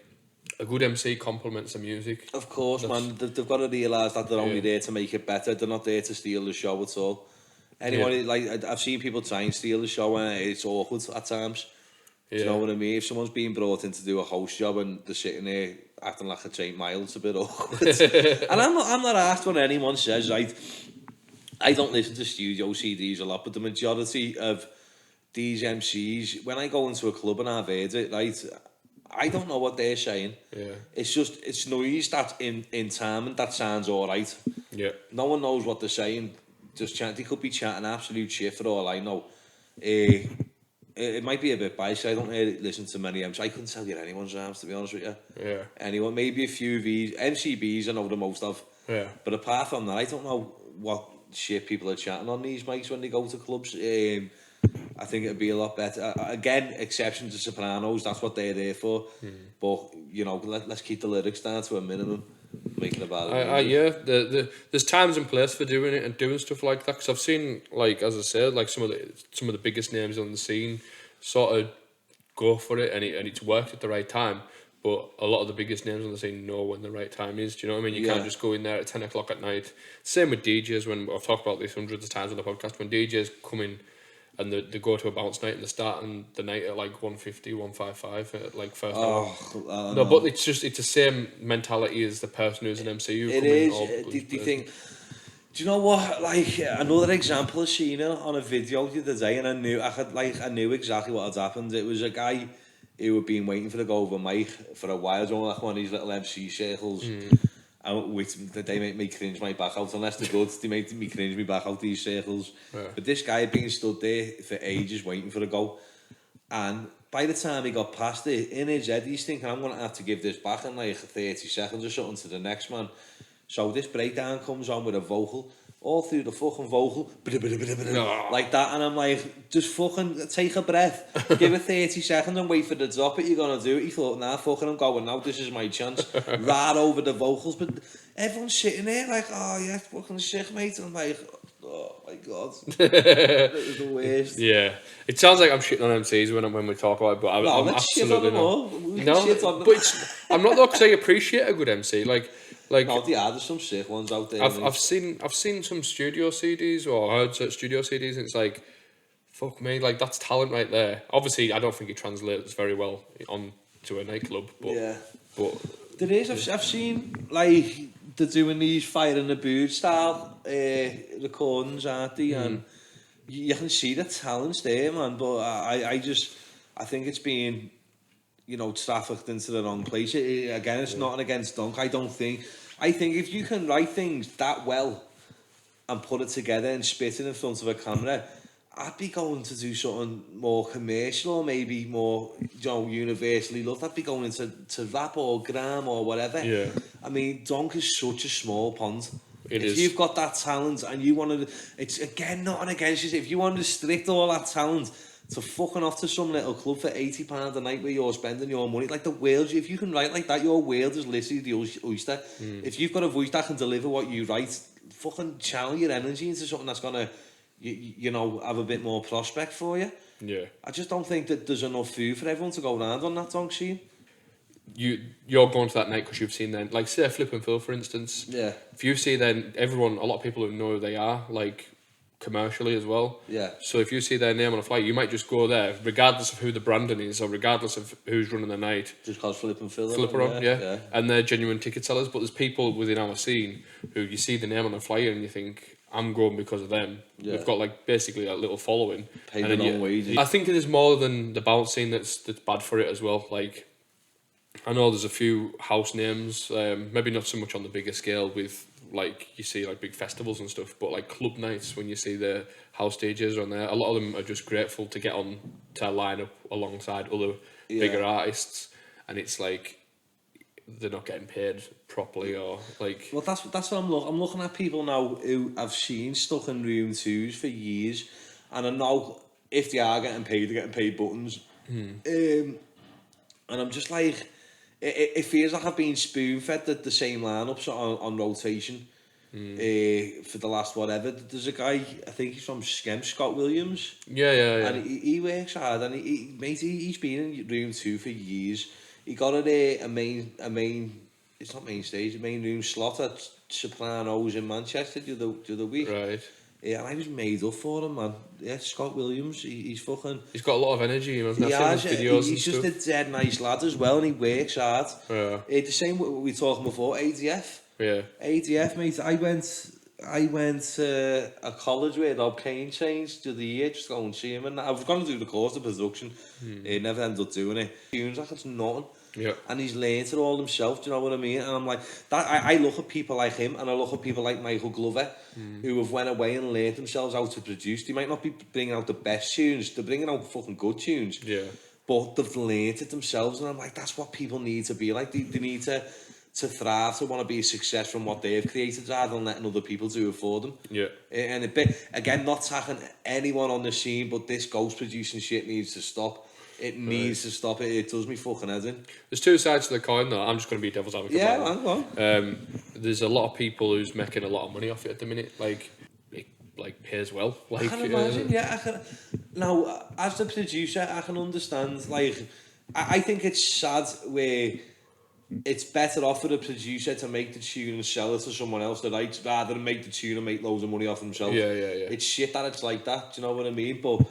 S4: a good MC complements the music.
S6: Of course, man. They've got to realise that they're only there to make it better. They're not there to steal the show at all. Anyone like I've seen people try and steal the show, and it's awkward at times. Do you know what I mean? If someone's being brought in to do a host job and they're sitting there acting like a trained mile, it's a bit awkward. And I'm not asked when anyone says, right, I don't listen to studio CDs a lot, but the majority of these MCs, when I go into a club and I've heard it, right, I don't know what they're saying. Yeah. It's noise that's in time and that sounds alright.
S4: Yeah.
S6: No one knows what they're saying. Just they could be chatting absolute shit for all I know. It might be a bit biased. I don't really listen to many MCs. I couldn't tell you anyone's names, to be honest with you.
S4: Yeah.
S6: Anyone, maybe a few MCBs I know the most of. Yeah. But apart from that, I don't know what shit people are chatting on these mics when they go to clubs. I think it'd be a lot better. Again, exception to Sopranos, that's what they're there for. But, you know, let's keep the lyrics down to a minimum. Make it about it.
S4: Yeah, there's times and place for doing it and doing stuff like that. Because I've seen, like, as I said, like some of the biggest names on the scene sort of go for it, and it's worked at the right time. But a lot of the biggest names on the scene know when the right time is. Do you know what I mean? You can't just go in there at 10 o'clock at night. Same with DJs. When I've talked about this hundreds of times on the podcast, when DJs come in and they go to a bounce night and they start and the night at like 150, 155 at like first hour. No, but it's the same mentality as the person who's an MC.
S6: It is. Do you think? Do you know what? Like another example of seeing it on a video the other day, and I knew exactly what had happened. It was a guy who had been waiting for the go over mic for a while. Don't like one of these little MC circles. And they make me cringe my back out. Unless they're good, they make me cringe my back out these circles. Yeah. But this guy had been stood there for ages waiting for a go. And by the time he got past it, in his head, he's thinking, I'm going to have to give this back in like 30 seconds or something to the next man. So this breakdown comes on with a vocal. All through the fucking vocal, like that, and I'm like, just fucking take a breath, give it 30 seconds and wait for the drop it, you're gonna do it. He thought, nah, fucking I'm going now, this is my chance, right over the vocals, but everyone's sitting there like, oh yeah, fucking sick, mate, and I'm like, oh my god, it was the worst.
S4: Yeah, it sounds like I'm shitting on MCs when we talk about it, but I'm absolutely not. But I'm not because I appreciate a good MC, like
S6: no, there's some sick ones out there.
S4: I've seen some studio CDs or heard studio CDs, and it's like, fuck me, like that's talent right there. Obviously, I don't think it translates very well on to a nightclub, but but
S6: there is. I've seen like they're doing these fire in the boot style recordings, aren't they? And you can see the talents there, man. But I think it's being, you know, trafficked into the wrong place. Again, it's nothing against Dunk. I think if you can write things that well and put it together and spit it in front of a camera, I'd be going to do something more commercial or maybe more, you know, universally loved. I'd be going into rap or gram or whatever. Yeah. I mean, Dunk is such a small pond. If you've got that talent and you want to, it's again nothing against you. If you want to restrict all that talent to fucking off to some little club for £80 a night where you're spending your money, like the world, if you can write like that, your world is literally the oyster. If you've got a voice that can deliver what you write, fucking channel your energy into something that's gonna, you know, have a bit more prospect for you. Yeah. I just don't think that there's enough food for everyone to go around on that Dunk scene.
S4: You're going to that night because you've seen them, like say Flip and Phil for instance. Yeah. If you see then a lot of people who know who they are, like commercially as well. Yeah. So if you see their name on a flyer, you might just go there, regardless of who the branding is or regardless of who's running the night.
S6: Just cause Flip and Phil.
S4: Flipper on, yeah. And they're genuine ticket sellers. But there's people within our scene who you see the name on the flyer and you think, I'm going because of them. Yeah. They've got like basically a little following.
S6: Paid their own wages.
S4: I think there's more than the bounce scene that's bad for it as well. Like, I know there's a few house names, maybe not so much on the bigger scale with like you see like big festivals and stuff, but like club nights when you see the house stages on there, a lot of them are just grateful to get on to line up alongside other bigger artists, and it's like they're not getting paid properly or like.
S6: Well, that's what I'm looking. I'm looking at people now who I've seen stuck in room twos for years, and I know if they are getting paid, they're getting paid buttons. And I'm just like, it feels like I've been spoon fed the same lineups on rotation for the last whatever. There's a guy, I think he's from Skem, Scott Williams.
S4: Yeah.
S6: And he works hard, and he's been in room two for years. He got a main, it's not main stage, a main room slot at Sopranos in Manchester the other week.
S4: Right.
S6: Yeah, and I was made up for him, man. Yeah, Scott Williams, he's fucking...
S4: He's got a lot of energy, hasn't he?
S6: He has,
S4: videos
S6: he's
S4: and
S6: just a dead nice lad as well, and he works hard.
S4: Yeah.
S6: The same what we were talking before, ADF.
S4: Yeah.
S6: ADF, mate, I went to a college where Rob Kane changed the year, just to go and see him, and I was going to do the course of production. He never ended up doing it. Tunes like it's nothing.
S4: Yeah.
S6: And he's learned it all himself, do you know what I mean? And I'm like, I look at people like him, and I look at people like Michael Glover, who have went away and learned themselves how to produce. They might not be bringing out the best tunes, they're bringing out fucking good tunes.
S4: Yeah.
S6: But they've learned it themselves, and I'm like, that's what people need to be like. They need to thrive, to want to be a success from what they've created, rather than letting other people do it for them.
S4: Yeah.
S6: And again, not attacking anyone on the scene, but this ghost producing shit needs to stop. It needs to stop. It does me fucking head in.
S4: There's two sides to the coin, though. I'm just going to be devil's advocate.
S6: Yeah, man, go on.
S4: There's a lot of people who's making a lot of money off it at the minute. Like, it like pays well. Like,
S6: I can imagine. Yeah, I can. Now, as the producer, I can understand. Like, I think it's sad where it's better off for the producer to make the tune and sell it to someone else that writes, rather than make the tune and make loads of money off himself.
S4: Yeah.
S6: It's shit that it's like that. Do you know what I mean? But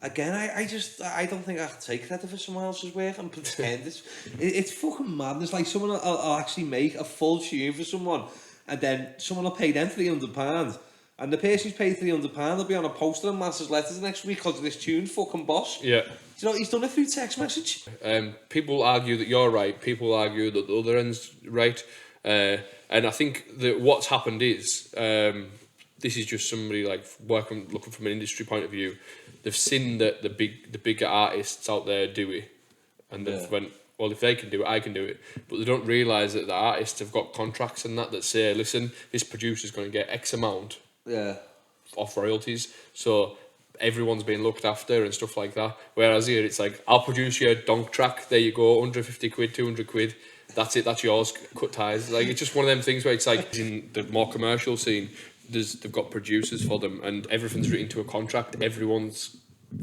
S6: again, I don't think I can take credit for someone else's work and pretend it's fucking madness. Like, someone will actually make a full tune for someone, and then someone will pay them £300, and the person who's paid £300 will be on a poster and Masters Letters next week because of this tune, fucking boss.
S4: Yeah.
S6: Do you know, he's done it through text message.
S4: People argue that you're right. People argue that the other end's right. And I think that what's happened is, this is just somebody like looking from an industry point of view. They've seen that the bigger artists out there do it, and they've went, well, if they can do it, I can do it. But they don't realise that the artists have got contracts and that say, listen, this producer's going to get X amount off royalties. So everyone's being looked after and stuff like that. Whereas here, it's like, I'll produce you a donk track. There you go, 150 quid, 200 quid. That's it, that's yours, cut ties. Like, it's just one of them things where it's like, in the more commercial scene, they've got producers for them, and everything's written to a contract. Everyone's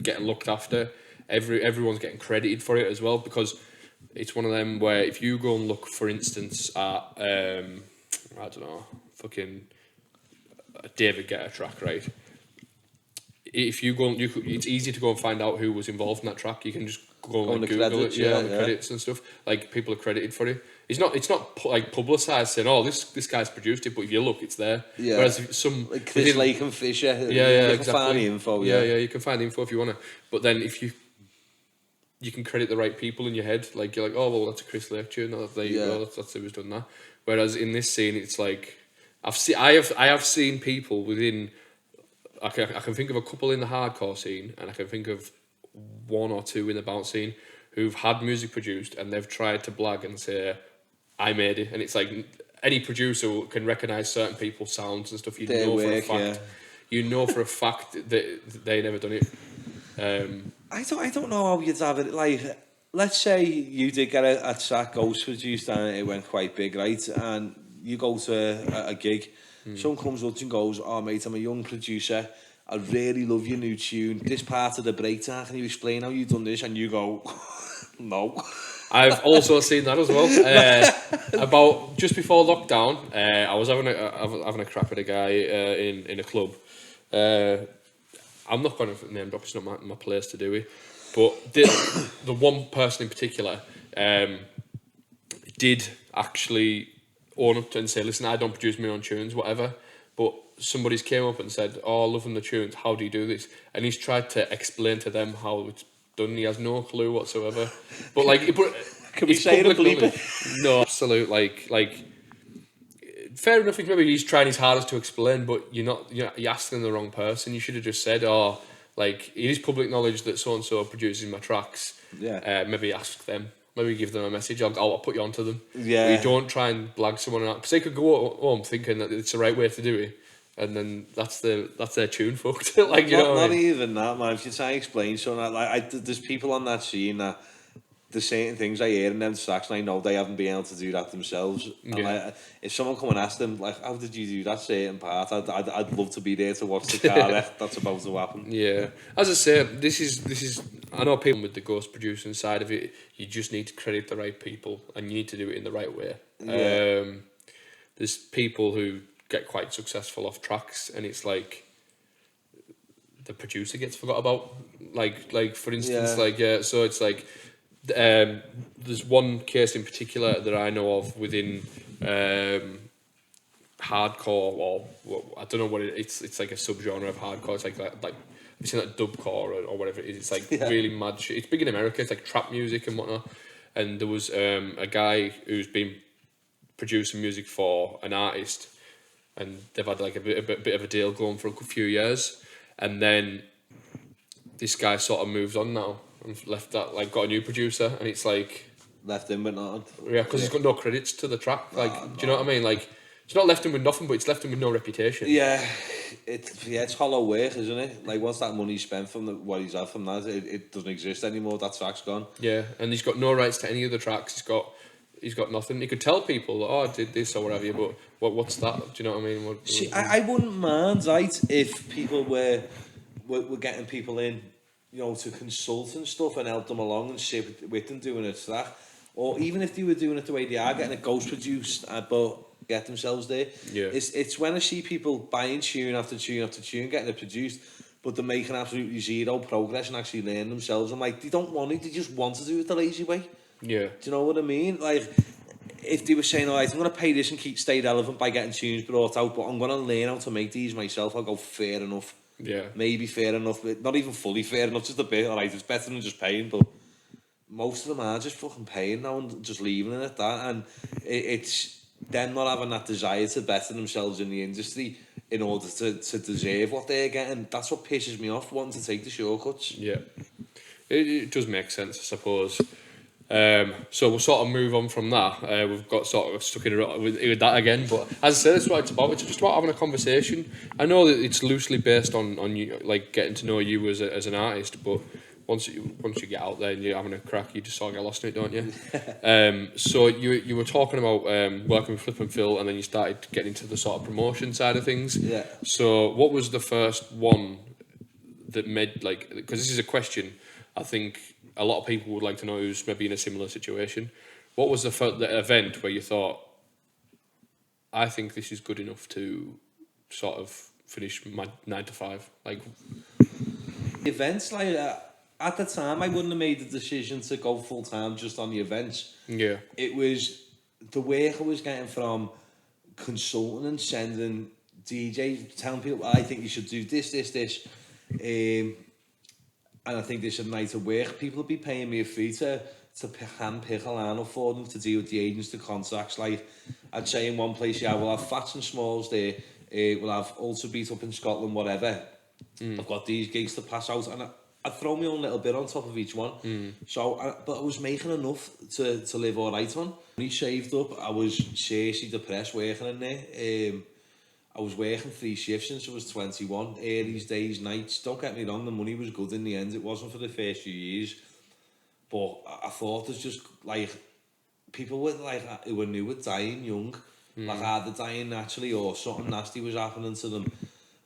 S4: getting looked after. Everyone's getting credited for it as well, because it's one of them where if you go and look, for instance, at I don't know, fucking David Guetta track, right? If you go, it's easy to go and find out who was involved in that track. You can just go and Google
S6: credits,
S4: it, on the credits and stuff. Like, people are credited for it. It's not like publicised saying, oh, this guy's produced it, but if you look, it's there.
S6: Yeah.
S4: Whereas if some
S6: like Chris Lake and Fisher,
S4: exactly.
S6: Can find the info.
S4: Yeah, you can find the info if you want to. But then if you can credit the right people in your head, like, you're like, oh, well, that's a Chris Lake tune. There you go. That's who's done that. Whereas in this scene, it's like, I have seen people within. I can think of a couple in the hardcore scene, and I can think of one or two in the bounce scene who've had music produced, and they've tried to blag and say, I made it. And it's like, any producer can recognise certain people's sounds and stuff. You know for a fact that they never done it.
S6: I don't know how you'd have it. Like, let's say you did get a track ghost produced and it went quite big, right? And you go to a gig. Someone comes up and goes, oh mate, I'm a young producer, I really love your new tune, this part of the breakdown, can you explain how you've done this? And you go, no.
S4: I've also seen that as well. About just before lockdown, I was having a crap at a guy in a club. I'm not going to name drop, it's not my place to do it, but the one person in particular did actually own up to and say, listen, I don't produce my own tunes, whatever, but somebody's came up and said, oh, loving the tunes, how do you do this? And he's tried to explain to them how it's done. He has no clue whatsoever. But like,
S6: can we say it and bleep it?
S4: No, absolute, like fair enough if maybe he's trying his hardest to explain, but you're asking the wrong person. You should have just said, oh, like, it is public knowledge that so-and-so produces my tracks.
S6: Yeah.
S4: Maybe ask them. Maybe give them a message. I'll put you onto them.
S6: Yeah.
S4: But you don't try and blag someone out. Because they could go home thinking that it's the right way to do it. And then that's their tune fucked. Like, you know what I
S6: Not
S4: mean?
S6: even that, man. If you try and explain something, like, there's people on that scene that the certain things I hear in them tracks, and I know they haven't been able to do that themselves. And like, if someone come and ask them, like, how did you do that certain part? I'd love to be there to watch the car wreck that's about to happen.
S4: Yeah, as I say, this is. I know people with the ghost producing side of it. You just need to credit the right people, and you need to do it in the right way.
S6: Yeah.
S4: There's people who get quite successful off tracks, and it's like the producer gets forgot about. Like for instance, so it's like. There's one case in particular that I know of within hardcore, or I don't know what it's like a subgenre of hardcore. It's like have you seen that dubcore or whatever it is? It's like really mad shit. It's big in America. It's like trap music and whatnot. And there was a guy who's been producing music for an artist, and they've had like a bit of a deal going for a few years, and then this guy sort of moves on now. And left that, like, got a new producer, and it's like
S6: Left him but not.
S4: yeah, because he's got no credits to the track. Like, do you know what I mean? Like, it's not left him with nothing, but it's left him with no reputation.
S6: Yeah, it's hollow work, isn't it? Like, once that money's spent from what he's had from that, it doesn't exist anymore. That track's gone.
S4: Yeah, and he's got no rights to any of the tracks. He's got nothing. He could tell people, oh, I did this or whatever, but what's that? Do you know what I mean?
S6: See, I wouldn't mind, right, if people were getting people in, you know, to consult and stuff and help them along and sit with them doing a track, or even if they were doing it the way they are, getting a ghost produced, but get themselves there.
S4: Yeah.
S6: It's when I see people buying tune after tune after tune, getting it produced, but they're making absolutely zero progress and actually learn themselves. I'm like, they don't want it, they just want to do it the lazy way.
S4: Yeah.
S6: Do you know what I mean? Like, if they were saying, all right, I'm going to pay this and stay relevant by getting tunes brought out, but I'm going to learn how to make these myself, I'll go, fair enough.
S4: Yeah.
S6: Maybe fair enough, but not even fully fair enough, just a bit. Alright, it's better than just paying, but most of them are just fucking paying now and just leaving it at that, and it's them not having that desire to better themselves in the industry in order to deserve what they're getting. That's what pisses me off, wanting to take the shortcuts.
S4: Yeah. It does make sense, I suppose. So we'll sort of move on from that. We've got sort of stuck in a rut with that again, but as I said, that's what it's about. It's just about having a conversation. I know that it's loosely based on you, like getting to know you as an artist, but once you get out there and you're having a crack, you just sort of get lost in it, don't you? So you were talking about working with Flip and Phil, and then you started getting into the sort of promotion side of things.
S6: Yeah.
S4: So what was the first one that made, like, because this is a question I think a lot of people would like to know who's maybe in a similar situation. What was the event where you thought, I think this is good enough to sort of finish my 9 to 5? Like,
S6: Events like at the time, I wouldn't have made the decision to go full time just on the events.
S4: yeah,
S6: It was the work I was getting from consulting and sending DJs, telling people, I think you should do this. And I think this is a night of work. People would be paying me a fee to hand pick a lineup for them, to deal with the agents, the contracts. Like, I'd say in one place, yeah, we'll have Fats and Smalls there, we'll have Ultra Beat up in Scotland, whatever. I've got these gigs to pass out, and I'd throw my own little bit on top of each one. So, but I was making enough to live all right on. When he saved up, I was seriously depressed working in there. I was working 3 shifts since I was 21, early days, nights. Don't get me wrong, the money was good in the end. It wasn't for the first few years. But I thought there's just, like, people with, like, who were new were dying young. Like, either dying naturally or something nasty was happening to them.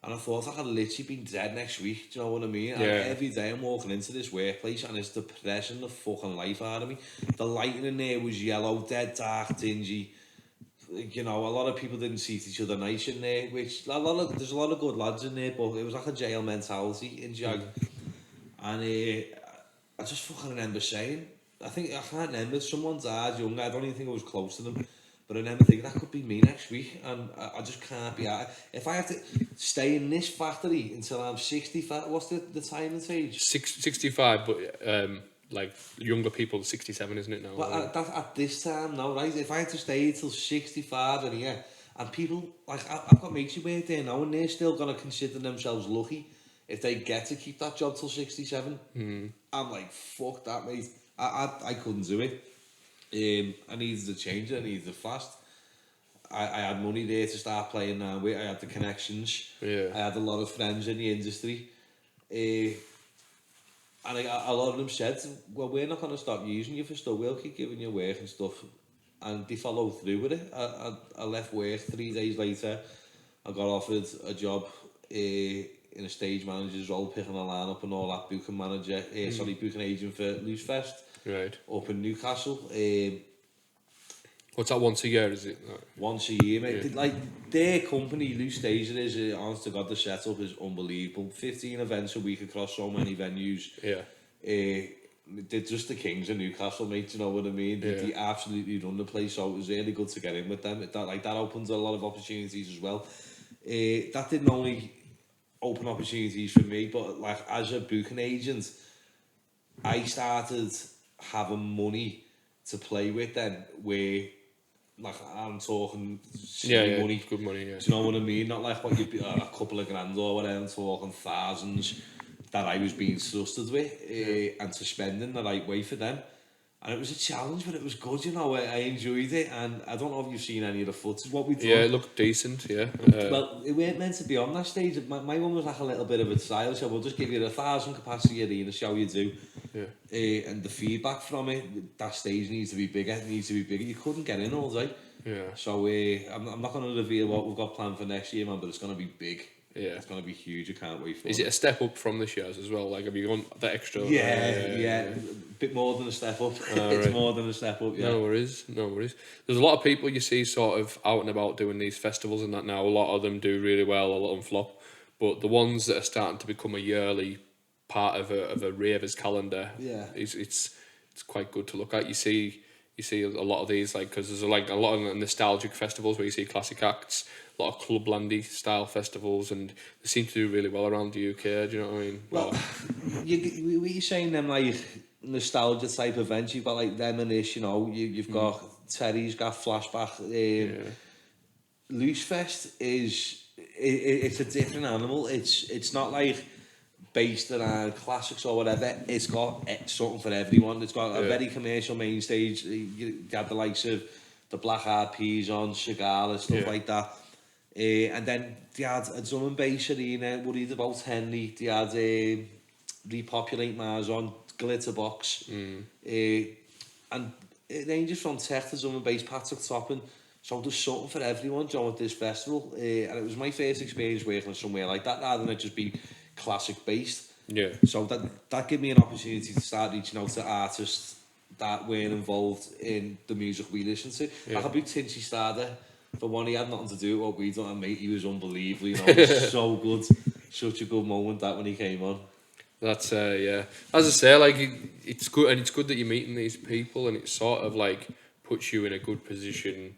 S6: And I thought I had literally been dead next week, do you know what I mean? And every day I'm walking into this workplace and it's depressing the fucking life out of me. The lighting in there was yellow, dead dark, dingy. You know, a lot of people didn't see each other nice in there, which there's a lot of good lads in there, but it was like a jail mentality in Jag. And I just fucking remember saying, I can't remember, someone died young, I don't even think I was close to them, but I remember thinking that could be me next week, and I just can't be out. If I have to stay in this factory until I'm 65, what's the time and age?
S4: 65, but like younger people, 67, isn't it now?
S6: But at this time now, right? If I had to stay until 65 and And people, like, I've got mates who work there now, and they're still going to consider themselves lucky if they get to keep that job till 67. I'm like, fuck that, mate. I couldn't do it. I needed to change it, I needed it fast. I had money there to start playing now with. I had the connections. I had a lot of friends in the industry. And a lot of them said, well, we're not going to stop using you for stuff. We'll keep giving you work and stuff. And they followed through with it. I left work 3 days later. I got offered a job in a stage manager's role, picking a line-up and all that, booking manager, booking agent for RIFFRESH.
S4: Right.
S6: Up in Newcastle.
S4: What's that, once a year, is it?
S6: Once a year, mate. Yeah. Like, their company, Loose Stage, honest to God, the setup is unbelievable. 15 events a week across so many venues. Yeah. They're just the kings of Newcastle, mate, you know what I mean? Yeah. They absolutely run the place, so it was really good to get in with them. That opens a lot of opportunities as well. That didn't only open opportunities for me, but like as a booking agent, I started having money to play with then, where like I'm talking money,
S4: good money. Yeah.
S6: Do you know what I mean? Not like what you'd be a couple of grand or whatever. I'm talking thousands that I was being trusted with, and to spend in the right way for them. And it was a challenge, but it was good, you know. I enjoyed it, and I don't know if you've seen any of the footage. What we done.
S4: Yeah, it looked decent. Yeah.
S6: Well, it weren't meant to be on that stage. My one was like a little bit of a trial, so we'll just give you 1,000 capacity arena, show you do. Yeah. And the feedback from it, that stage needs to be bigger. It needs to be bigger. You couldn't get in all day. Yeah. So I'm not going to reveal what we've got planned for next year, man. But it's going to be big. Yeah, it's going to be huge. I can't wait for it.
S4: Is it a step up from this year's as well? Like, have you gone that extra?
S6: Yeah. A bit more than a step up. It's right. More than a step up, yeah.
S4: No worries. There's a lot of people you see sort of out and about doing these festivals and that now. A lot of them do really well, a lot of them flop. But the ones that are starting to become a yearly part of a raver's calendar, it's quite good to look at. You see a lot of these, like, because there's like a lot of nostalgic festivals where you see classic acts, a lot of clublandy style festivals, and they seem to do really well around the UK. Do you know what I mean?
S6: Well, you're saying them like nostalgia type events. You've got like them and this, you know. You've got Terry's got Flashback. Loose Fest it's a different animal. It's not like based around classics or whatever. It's got something for everyone. It's got a very commercial main stage. You got the likes of the Black Eyed Peas on, Chagall, stuff like that. And then they had a drum and bass arena, worried about Henley. They had Repopulate Mars on, Glitterbox. And it ranges from tech to drum and bass, Patrick Topping. So there's something for everyone, John, at this festival. And it was my first experience working somewhere like that, rather than it just be classic based. Yeah. So that gave me an opportunity to start reaching out to artists that weren't involved in the music we listened to. Like a big Tinchy Starter. For one, he had nothing to do with what we done, and mate, he was unbelievable, you know. It was so good. Such a good moment that when he came on.
S4: That's as I say, like, it's good, and it's good that you're meeting these people, and it sort of like puts you in a good position.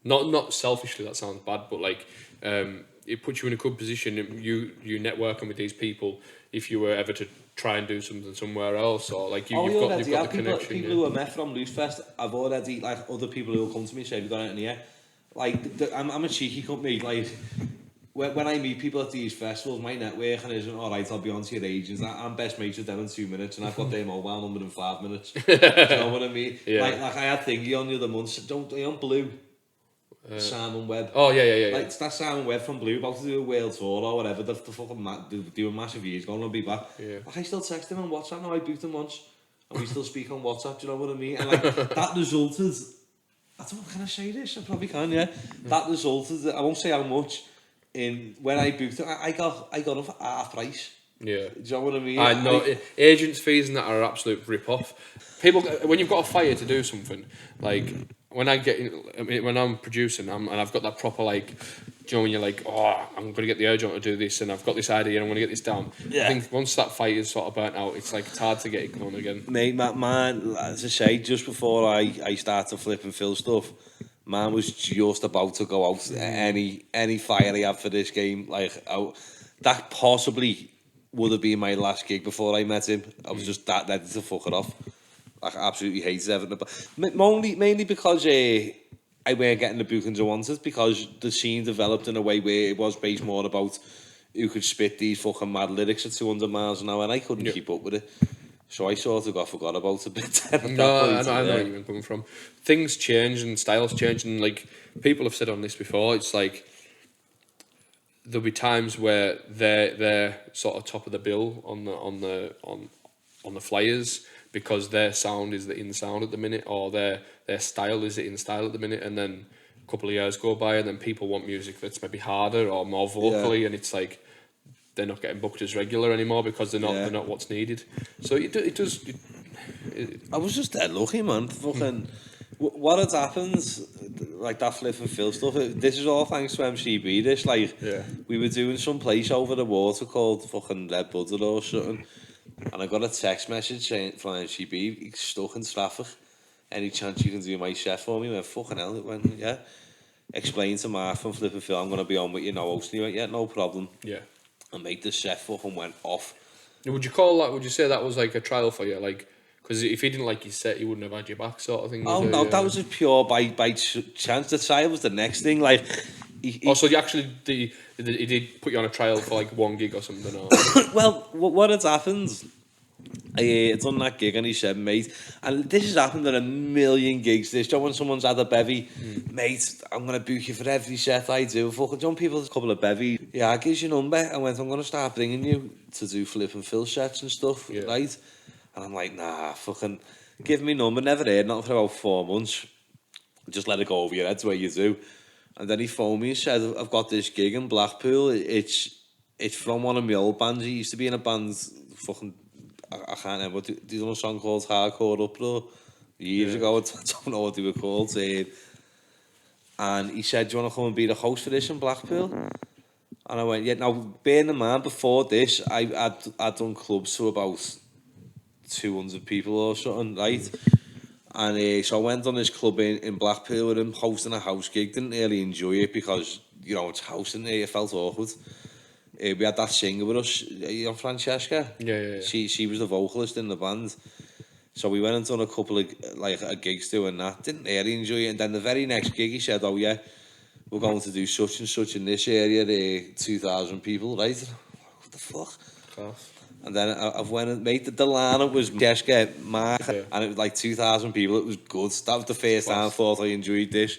S4: Not selfishly, that sounds bad, but like it puts you in a good position. You networking with these people if you were ever to try and do something somewhere else, or like you've got the connection.
S6: People who I met from Loose Fest, I've already, like, other people who will come to me say, "Have you got anything here?" Like, I'm a cheeky company. Like, when I meet people at these festivals, my networking isn't alright. I'll be on to your agents. I'm best mates with them in 2 minutes, and I've got their mobile number in 5 minutes. Do you know what I mean? Yeah. Like I had Thingy on the other month. On Blue. Simon Webb.
S4: Oh yeah.
S6: Like, that's Simon Webb from Blue, about to do a world tour or whatever. They're fucking doing massive years, going to be back. Yeah. Like, I still text him on WhatsApp now. I booked him once, and we still speak on WhatsApp. Do you know what I mean? And like that resulted. I don't know, can I say this? I probably can, yeah. That resulted, I won't say how much, in when I booked it, I got him for half price. Yeah. Do you know what I mean?
S4: I know, agents' fees and that are absolute rip-off. People, when you've got a fire to do something, like, when I'm producing, and I've got that proper, like, do you know, when you're like, oh, I'm going to get the urge on to do this, and I've got this idea, and I'm going to get this down. Yeah. I think once that fight is sort of burnt out, it's hard to get it going again.
S6: Mate, man, as I say, just before I start to flip and fill stuff, man was just about to go out. Any fire I had for this game, like, that possibly would have been my last gig before I met him. I was just that ready to fuck it off. I absolutely hated everything. But mainly because I weren't getting the bookings I wanted because the scene developed in a way where it was based more about who could spit these fucking mad lyrics at 200 miles an hour, and I couldn't keep up with it. So I sort of got forgot about it a bit then at that point.
S4: I know where you're coming from. Things change and styles change, and like people have said on this before, it's like there'll be times where they're sort of top of the bill on the flyers because their sound is the in sound at the minute, or their style is the in style at the minute, and then a couple of years go by, and then people want music that's maybe harder or more vocally, and it's like they're not getting booked as regular anymore because they're not what's needed. So it does.
S6: I was just dead lucky, man. Fucking what had happened, like that Flip and Phil stuff. This is all thanks to MCB. This we were doing some place over the water called fucking Red Buddha or something, and I got a text message saying from MCB, he's stuck in traffic. Any chance you can do my set for me? I went, fucking hell, it went, yeah. Explained to Mark from Flip and Phil, I'm going to be on with you now, hosting. He went, yeah, no problem.
S4: Yeah.
S6: And made the set fucking went off.
S4: Would you say that was like a trial for you? Like, because if he didn't like your set, he wouldn't have had you back, sort of thing.
S6: Oh, no, that was just pure by chance. The trial was the next thing. Like,
S4: so you actually, he did put you on a trial for like one gig or something? Or?
S6: Well, what had happened, I done that gig and he said, mate, and this has happened at a million gigs, this job when someone's had a bevy, mate, I'm going to book you for every set I do. Fucking John people, a couple of bevy, yeah, gives your number, and went, I'm going to start bringing you to do Flip and Phil sets and stuff, right? And I'm like, nah, fucking, give me number, never heard nothing for about 4 months, just let it go over your head, the way you do. And then he phoned me and said, I've got this gig in Blackpool, it's from one of my old bands. He used to be in a band, fucking, I can't remember, did you know a song called Hardcore Uproar years ago? I don't know what they were called. And he said, do you want to come and be the host for this in Blackpool? And I went, yeah. Now, bearing in mind, before this, I'd done clubs to about 200 people or something, right? And so I went on this club in Blackpool with him, hosting a house gig. Didn't really enjoy it because, you know, it's house in there, it felt awkward. We had that singer with us, you know, Francesca.
S4: Yeah.
S6: She was the vocalist in the band. So we went and done a couple of gigs doing that. Didn't really enjoy it. And then the very next gig, he said, "Oh yeah, we're going to do such and such in this area. 2,000 people, right?" What the fuck?
S4: Class.
S6: And then I went and made the lineup was Francesca, Mark, and it was like 2,000 people. It was good. That was the first time I thought I enjoyed this.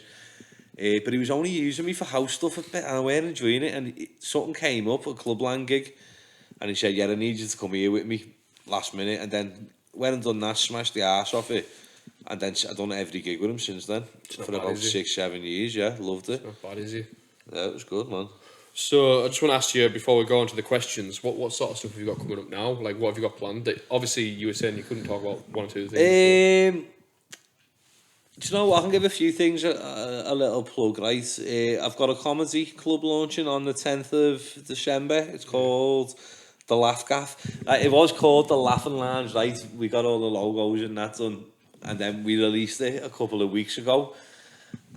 S6: But he was only using me for house stuff a bit, and I weren't enjoying it. And something came up, a Clubland gig, and he said, yeah, I need you to come here with me last minute. And then went and done that, smashed the arse off it. And then I've done every gig with him since then. For about 6-7 years, yeah. Loved it.
S4: It's not bad, is it?
S6: Yeah, it was good, man.
S4: So I just want to ask you, before we go on to the questions, what sort of stuff have you got coming up now? Like, what have you got planned? Obviously, you were saying you couldn't talk about one or two things.
S6: Do you know what? I can give a few things a little plug, right? I've got a comedy club launching on the 10th of December. It's called The Laugh Gaff. It was called The Laughing Lounge, right? We got all the logos and that done. And then we released it a couple of weeks ago.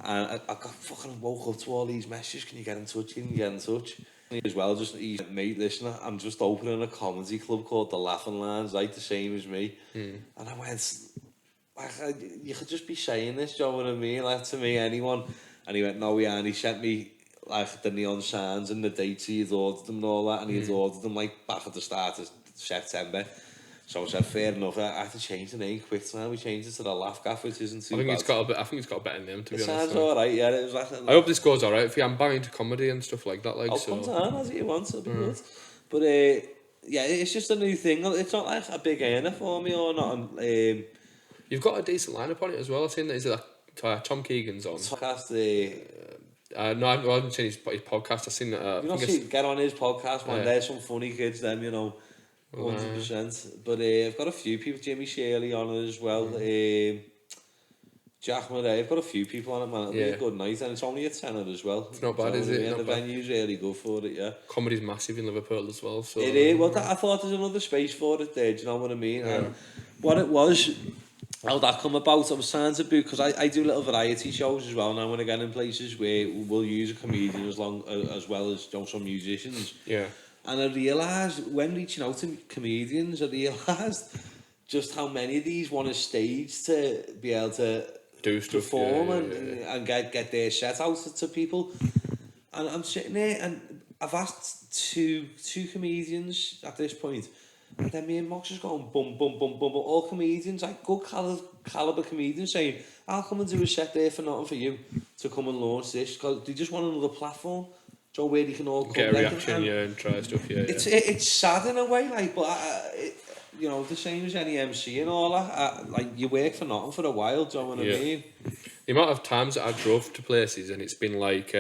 S6: And I got fucking woke up to all these messages. Can you get in touch? Can you get in touch? As well, just mate, listener, I'm just opening a comedy club called The Laughing Lounge, right? The same as me. And I went, you could just be saying this, do you know what I mean? Like, to me, anyone. And he went, no, yeah. And he sent me like the neon signs and the dates he had ordered them and all that. And he had ordered them like back at the start of September. So I said, fair enough. I had to change the name quick now. We changed it to The Laugh Gaff, which isn't too bad.
S4: I think it's got a better name, to be honest.
S6: It sounds alright, yeah. It was like,
S4: I hope this goes alright. If I'm banging to comedy and stuff like that, like,
S6: I'll come down as you want, it'll be good. But yeah, it's just a new thing. It's not like a big earner for me or not.
S4: You've got a decent lineup on it as well. I've seen that. Is it like Tom Keegan's on?
S6: Podcast,
S4: no, I haven't seen his podcast. I've seen that.
S6: Get on his podcast, man. There's some funny kids, them, you know, 100%. But I've got a few people. Jimmy Shirley on it as well. Jack Murray. I've got a few people on it, man. It'll be a good night, and it's only a tenner as well.
S4: It's not bad, is it?
S6: The venue's really good for it, yeah.
S4: Comedy's massive in Liverpool as well. So
S6: it is. Well, I thought there's another space for it there. Do you know what I mean? Yeah. And what it was, how that come about, I was trying to book, because I do little variety shows as well now and again in places where we'll use a comedian as well as, you know, some musicians.
S4: Yeah.
S6: And I realised, when reaching out to comedians, I realised just how many of these want a stage to be able to
S4: do stuff,
S6: perform and get their set out to people. And I'm sitting there and I've asked two comedians at this point, and then me and Mox is going bum bum bum bum, all comedians, like good caliber comedians, saying I'll come and do a set there for nothing for you to come and launch this, because they just want another platform, so where they can all come
S4: get a reaction, and try stuff,
S6: it's sad in a way, like, but you know, the same as any MC and all that, like, you work for nothing for a while, do you know what I mean?
S4: The amount of times that I drove to places and it's been like,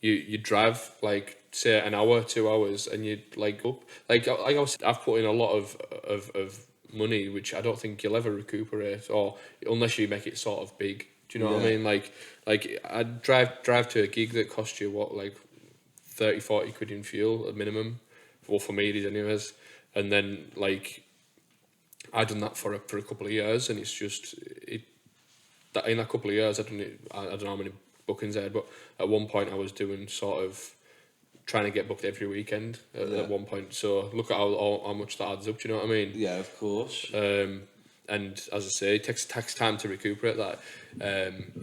S4: you drive like, say, an hour, 2 hours, and you like up, like I've put in a lot of money, which I don't think you'll ever recuperate, or unless you make it sort of big. Do you know what I mean? Like I drive to a gig that cost you what, like 30-40 quid in fuel at minimum. Well, for me it is anyways. And then like I done that for a couple of years, and it's just that in a couple of years I don't know how many bookings I had, but at one point I was doing sort of trying to get booked every weekend at one point. So look at how much that adds up. Do you know what I mean?
S6: Yeah, of course.
S4: And as I say, it takes time to recuperate that.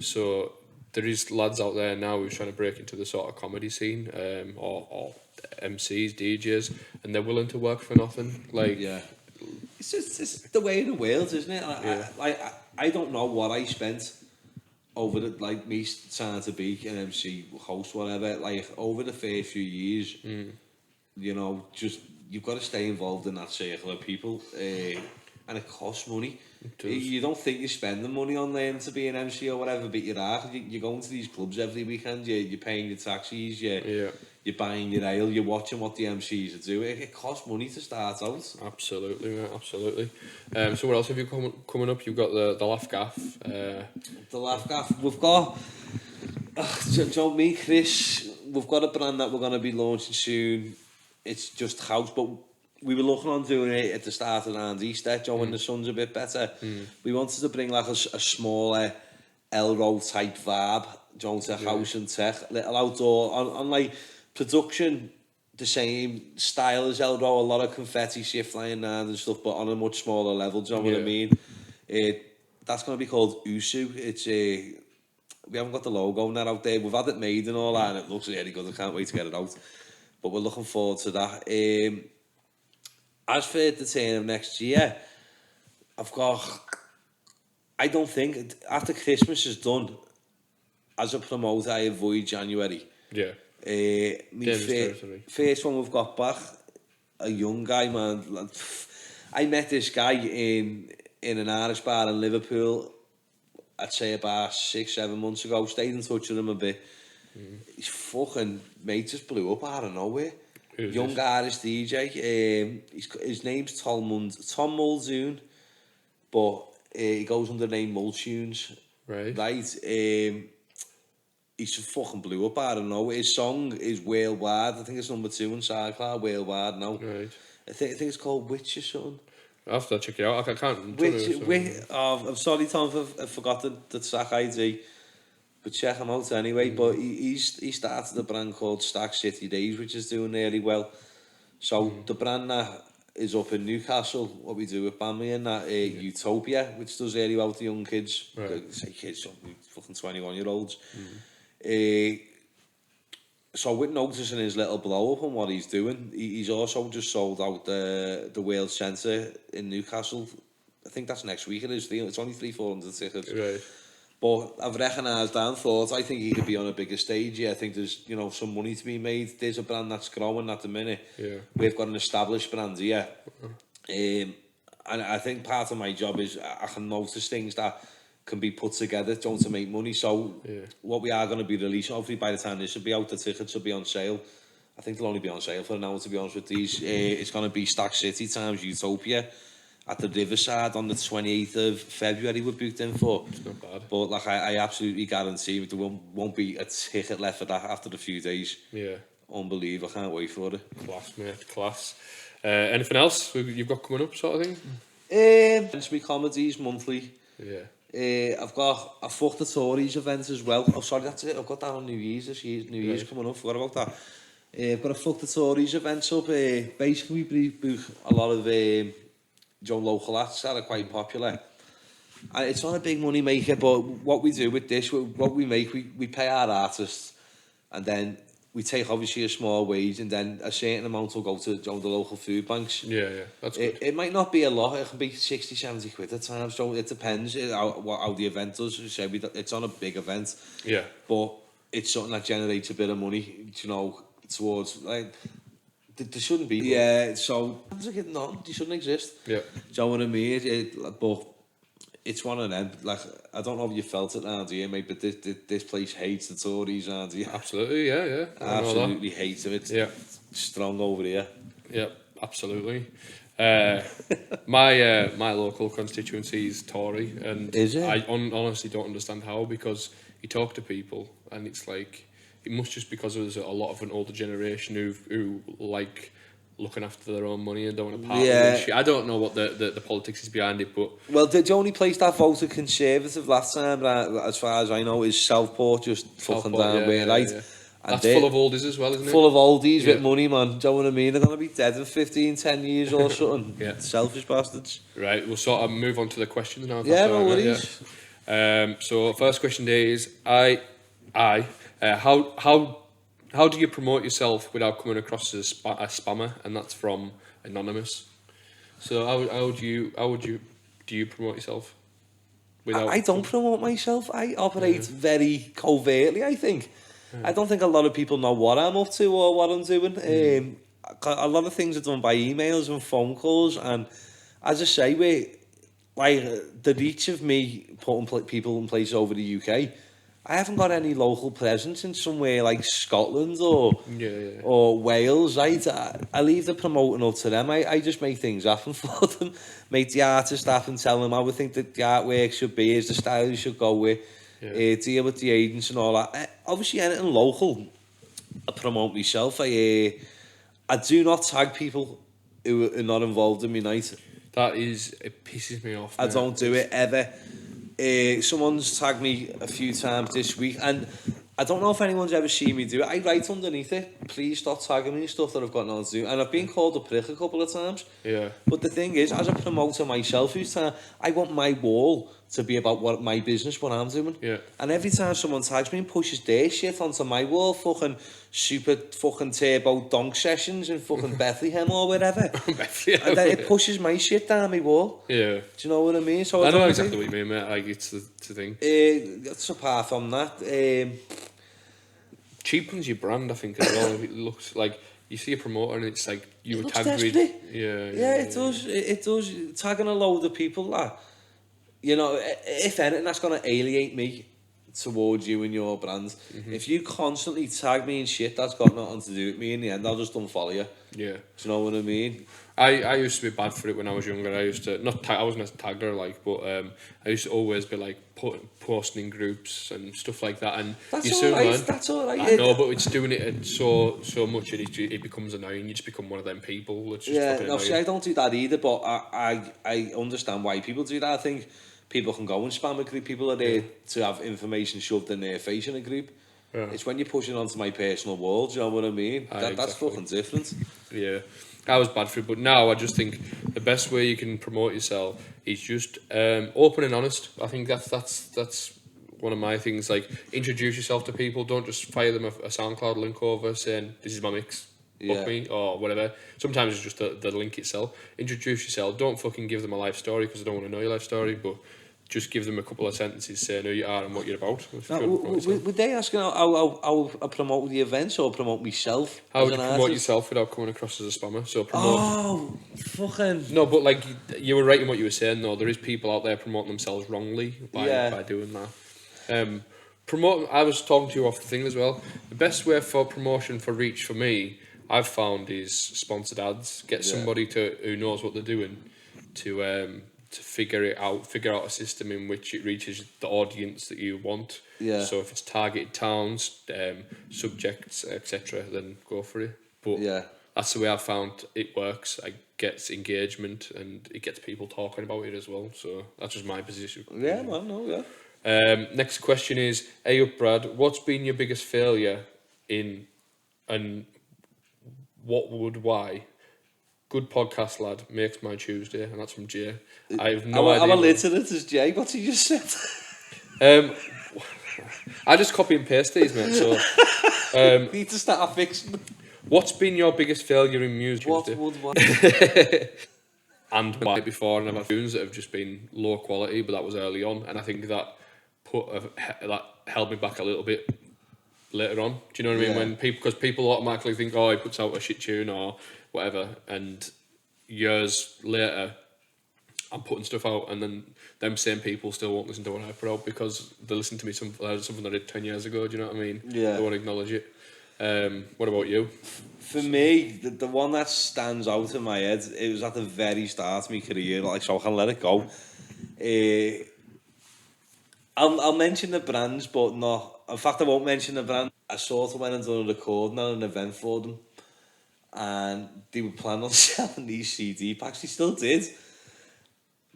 S4: So there is lads out there now who's trying to break into the sort of comedy scene, or MCs, DJs, and they're willing to work for nothing. Like,
S6: it's just the way of the world, isn't it? I don't know what I spent over the, like, me trying to be an MC, host, whatever, like, over the first few years, you know, just, you've got to stay involved in that circle of people, and it costs money. You don't think you're spending money on learning to be an MC or whatever, but you are. You're going to these clubs every weekend, you're paying your taxis, you're buying your ale, you're watching what the MCs are doing. It costs money to start out.
S4: Absolutely, mate, absolutely. So what else have you coming up? You've got the Laugh Gaff.
S6: The Laugh Gaff. We've got, me, Chris, we've got a brand that we're going to be launching soon. It's just house, but we were looking on doing it at the start around Easter, when the sun's a bit better. We wanted to bring like a smaller Elrow type vibe, to house and tech, little outdoor, on like production, the same style as Elrow, a lot of confetti shit flying around and stuff, but on a much smaller level, do you know what I mean? That's going to be called Usu. It's we haven't got the logo on that out there. We've had it made and all that, and it looks really good. I can't wait to get it out. But we're looking forward to that. As for the turn of next year, I don't think, after Christmas is done, as a promoter, I avoid January.
S4: Yeah.
S6: First one we've got back, a young guy, man. I met this guy in an Irish bar in Liverpool, I'd say about 6-7 months ago. Stayed in touch with him a bit. His fucking mate just blew up out of nowhere. Young Irish DJ. His name's Tom Muldoon, but he goes under the name Multunes. Right. He just fucking blew up out of nowhere. His song is worldwide. I think it's number 2 in SoundCloud, worldwide now. Right. I think it's called Witch or something.
S4: I'll have to check it out. I can't.
S6: I'm sorry, Tom, I forgot the track ID. But check him out anyway. But he started a brand called Stack City Days, which is doing really well. So the brand that is up in Newcastle, what we do with Bambi and that, Utopia, which does really well with the young kids. Right. Say kids, fucking 21-year-olds. So with noticing his little blow up and what he's doing, he's also just sold out the World Centre in Newcastle. I think that's next week. It's only 300-400 tickets. Right. But I've recognised and thought, I think he could be on a bigger stage. I think there's, some money to be made. There's a brand that's growing at the minute. Yeah. We've got an established brand here. And I think part of my job is I can notice things that can be put together to make money. So what we are going to be releasing, hopefully by the time this will be out, the tickets will be on sale. I think they'll only be on sale for an hour, to be honest with these. It's going to be Stack City times Utopia at the Riverside on the 28th of February we're booked in for. It's not bad. But like I absolutely guarantee there won't be a ticket left for that after a few days. Yeah. Unbelievable. I can't wait for it.
S4: Class, mate. Class. Anything else you've got coming up, sort of thing?
S6: It's my comedies monthly. Yeah. I've got a Fuck the Tories event as well. Oh, sorry, that's it. I've got that on New Year's this year. New Year's coming up. Forgot about that. I've got a Fuck the Tories event up. Basically, we book a lot of local acts that are quite popular. And it's not a big money maker, but what we do with this, what we make, we pay our artists, and then we take obviously a small wage, and then a certain amount will go to the local food banks.
S4: Yeah, that's good.
S6: It might not be a lot. It can be 60, 70 quid at times. So it depends how the event does. Say it's on a big event.
S4: Yeah.
S6: But it's something that generates a bit of money, towards, like, there shouldn't be. Yeah, so they shouldn't exist.
S4: Yeah.
S6: Do you know what I mean? But it's one of them. Like, I don't know if you felt it now, do you, mate? But this place hates the Tories, aren't you?
S4: Absolutely, yeah.
S6: Absolutely hates them. It's strong over here.
S4: Yeah, absolutely. My local constituency is Tory, and
S6: Is it?
S4: I honestly don't understand how, because you talk to people and it's like, it must just because there's a lot of an older generation who like looking after their own money and don't want to part with it. I don't know what the politics is behind it, but...
S6: Well, the only place that voted Conservative last time, as far as I know, is Southport, just fucking down way, right? Yeah. And
S4: that's full of oldies as well, isn't it?
S6: Full of oldies with money, man. Do you know what I mean? They're going to be dead in 15, 10 years or something. Selfish bastards.
S4: Right, we'll sort of move on to the questions now.
S6: Yeah, no worries.
S4: So, first question today is, how do you promote yourself without coming across as a spammer? And that's from Anonymous. So how do you promote yourself?
S6: I don't promote myself. I operate very covertly, I think. I don't think a lot of people know what I'm up to or what I'm doing. A lot of things are done by emails and phone calls, and as I say, the reach of me putting people in place over the UK, I haven't got any local presence in somewhere like Scotland or Wales, right? I leave the promoting up to them. I just make things happen for them, make the artist happen, tell them how we think that the artwork should be, is the style you should go with, deal with the agents and all that. Obviously, anything local, I promote myself. I do not tag people who are not involved in my night.
S4: It pisses me off.
S6: I don't do it ever. Someone's tagged me a few times this week, and I don't know if anyone's ever seen me do it. I write underneath it, please stop tagging me in stuff that I've got nothing to do. And I've been called a prick a couple of times. Yeah. But the thing is, as a promoter myself, I want my wall to be about my business, what I'm doing. Yeah. And every time someone tags me and pushes their shit onto my wall, fucking super fucking turbo donk sessions in fucking Bethlehem or whatever. Bethlehem, and then it pushes my shit down my wall. Yeah. Do you know what I mean? So
S4: I know exactly what you mean, mate. Like, it's the thing.
S6: That's apart from that.
S4: Cheapens your brand, I think, as well. It looks like you see a promoter and it's like you were tagged with.
S6: Yeah, it does. It does. Tagging a load of people that, if anything, that's going to alienate me towards you and your brand. Mm-hmm. If you constantly tag me in shit that's got nothing to do with me, in the end, I'll just unfollow you. Yeah. Do you know what I mean?
S4: I used to be bad for it when I was younger. I used to I wasn't a tagger, but I used to always be like posting in groups and stuff like that. And
S6: that's
S4: you soon learn.
S6: That's all right.
S4: I know, but it's doing it so much it becomes annoying. You just become one of them people. That's just
S6: I don't do that either. But I understand why people do that. I think people can go and spam a group. People are there to have information shoved in their face in a group. Yeah. It's when you're pushing onto my personal world. Do you know what I mean? That's fucking different.
S4: Yeah. I was bad for it, but now I just think the best way you can promote yourself is just open and honest. I think that's one of my things. Like, introduce yourself to people. Don't just fire them a SoundCloud link over saying this is my mix, book me or whatever. Sometimes it's just the link itself. Introduce yourself. Don't fucking give them a life story because I don't want to know your life story, but just give them a couple of sentences saying who you are and what you're about.
S6: Now, would they ask how I promote the events or promote myself?
S4: How would you promote yourself without coming across as a spammer? So
S6: fucking...
S4: No, but like, you were right in what you were saying, though. There is people out there promoting themselves wrongly by doing that. I was talking to you off the thing as well. The best way for promotion for reach for me, I've found, is sponsored ads. Get somebody who knows what they're doing to figure out a system in which it reaches the audience that you want. Yeah. So if it's targeted towns, subjects, etc., then go for it. But that's the way I've found it works. It gets engagement and it gets people talking about it as well. So that's just my position.
S6: Yeah, man, no, yeah.
S4: Next question is, hey up, Brad, what's been your biggest failure in, and why? Good podcast, lad. Makes my Tuesday, and that's from Jay. I have no idea.
S6: I'm illiterate as Jay. What's he just said?
S4: I just copy and paste these, mate. So,
S6: Need to start fixing.
S4: what's been your biggest failure in music?
S6: What
S4: Tuesday?
S6: would what?
S4: And why before, and I've had tunes that have just been low quality, but that was early on, and I think that that held me back a little bit later on. Do you know what I mean?
S6: Yeah.
S4: When because people automatically think, oh, he puts out a shit tune or whatever, and years later, I'm putting stuff out, and then them same people still won't listen to what I put out because they listen to me something I did 10 years ago. Do you know what I mean?
S6: Yeah.
S4: They won't acknowledge it. What about you?
S6: For me, the one that stands out in my head, it was at the very start of my career, like, so I can let it go. I'll mention the brands, but not. In fact, I won't mention the brand. I sort of went and done a recording at an event for them, and they were planning on selling these CD packs. They still did.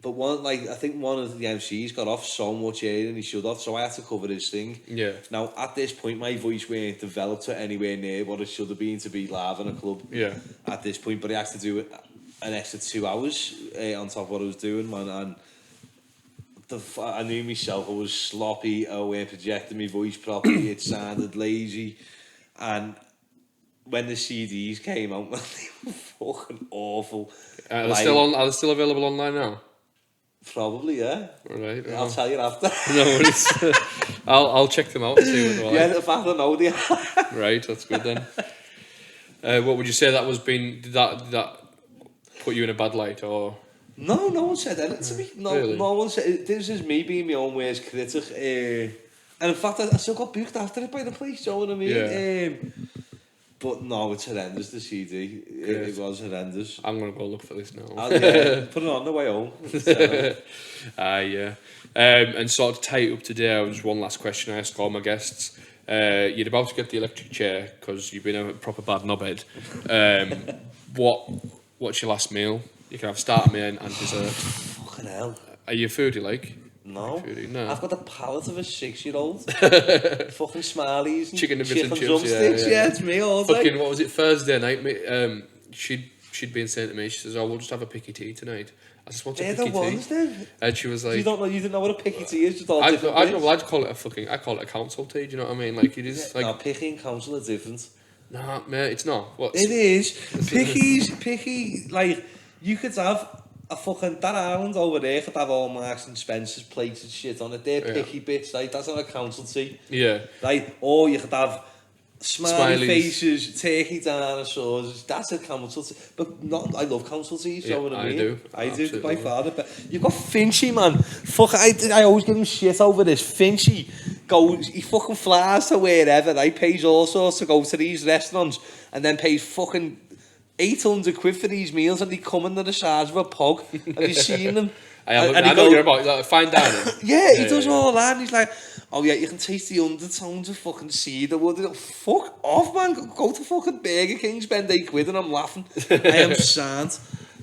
S6: But I think one of the MCs got off so much air than he should have, so I had to cover his thing.
S4: Yeah.
S6: Now, at this point, my voice weren't developed to anywhere near what it should have been to be live in a club.
S4: Yeah.
S6: At this point, but I had to do it an extra 2 hours on top of what I was doing, man. And I knew myself, I was sloppy, I weren't projecting my voice properly, it sounded lazy. And when the CDs came out, man, they were fucking awful.
S4: Are they still available online now?
S6: Probably, yeah.
S4: All right.
S6: I'll tell you after.
S4: No worries. I'll check them out and see what they're like.
S6: Yeah, the fact I know they are.
S4: Right, that's good then. What would you say that was been? Did that put you in a bad light, or?
S6: No one said anything to me. No,
S4: Really?
S6: no one said. This is me being my own worst critic. And in fact, I still got booked after it by the police. You know what I mean?
S4: Yeah.
S6: But no, it's horrendous. The CD, it was horrendous.
S4: I'm gonna go look for this now.
S6: Yeah, put it on the way home.
S4: Yeah. And sort of tie it up today, just one last question I ask all my guests. You're about to get the electric chair because you've been a proper bad knobhead. What's your last meal? You can have starter, main, and dessert.
S6: Fucking hell.
S4: Are you a foodie like?
S6: No.
S4: Foodie? No.
S6: I've got the palate of a 6-year-old. Fucking Smarties and
S4: Chicken and bits and chips,
S6: drumsticks. Yeah, it's me all day.
S4: Fucking, what was it, Thursday night? She'd been saying to me, she says, oh, we'll just have a picky tea tonight. I just want a
S6: They're
S4: picky
S6: the ones
S4: tea.
S6: then.
S4: And she was like...
S6: You didn't know what a picky tea is, just all
S4: I
S6: different
S4: know,
S6: bits.
S4: I'd call it a council tea, do you know what I mean? Like, it is, like...
S6: No, picky and council are different.
S4: Nah, mate, it's not. What's...
S6: It is. Picky, like, you could have a fucking, that island over there could have all Marks and Spencer's plates and shit on it. They're picky bits, like, that's not a council tea.
S4: Yeah.
S6: Like, or you could have smiley
S4: Smileys.
S6: faces, turkey dinosaurs, that's a council tea. But not, I love council teas, you know what I mean? I do,
S4: Absolutely.
S6: by far. But you've got Finchy, man. Fuck, I always give him shit over this. Finchy goes, he fucking flies to wherever, he pays all sorts to go to these restaurants and then pays fucking 800 quid for these meals and they come in the size of a pog. Have you seen them?
S4: I know what you're about, like, fine dining.
S6: Yeah, he does all that and he's like, oh yeah, you can taste the undertones of fucking cedar wood. Fuck off, man. Go to fucking Burger King, spend 8 quid and I'm laughing. I am sad.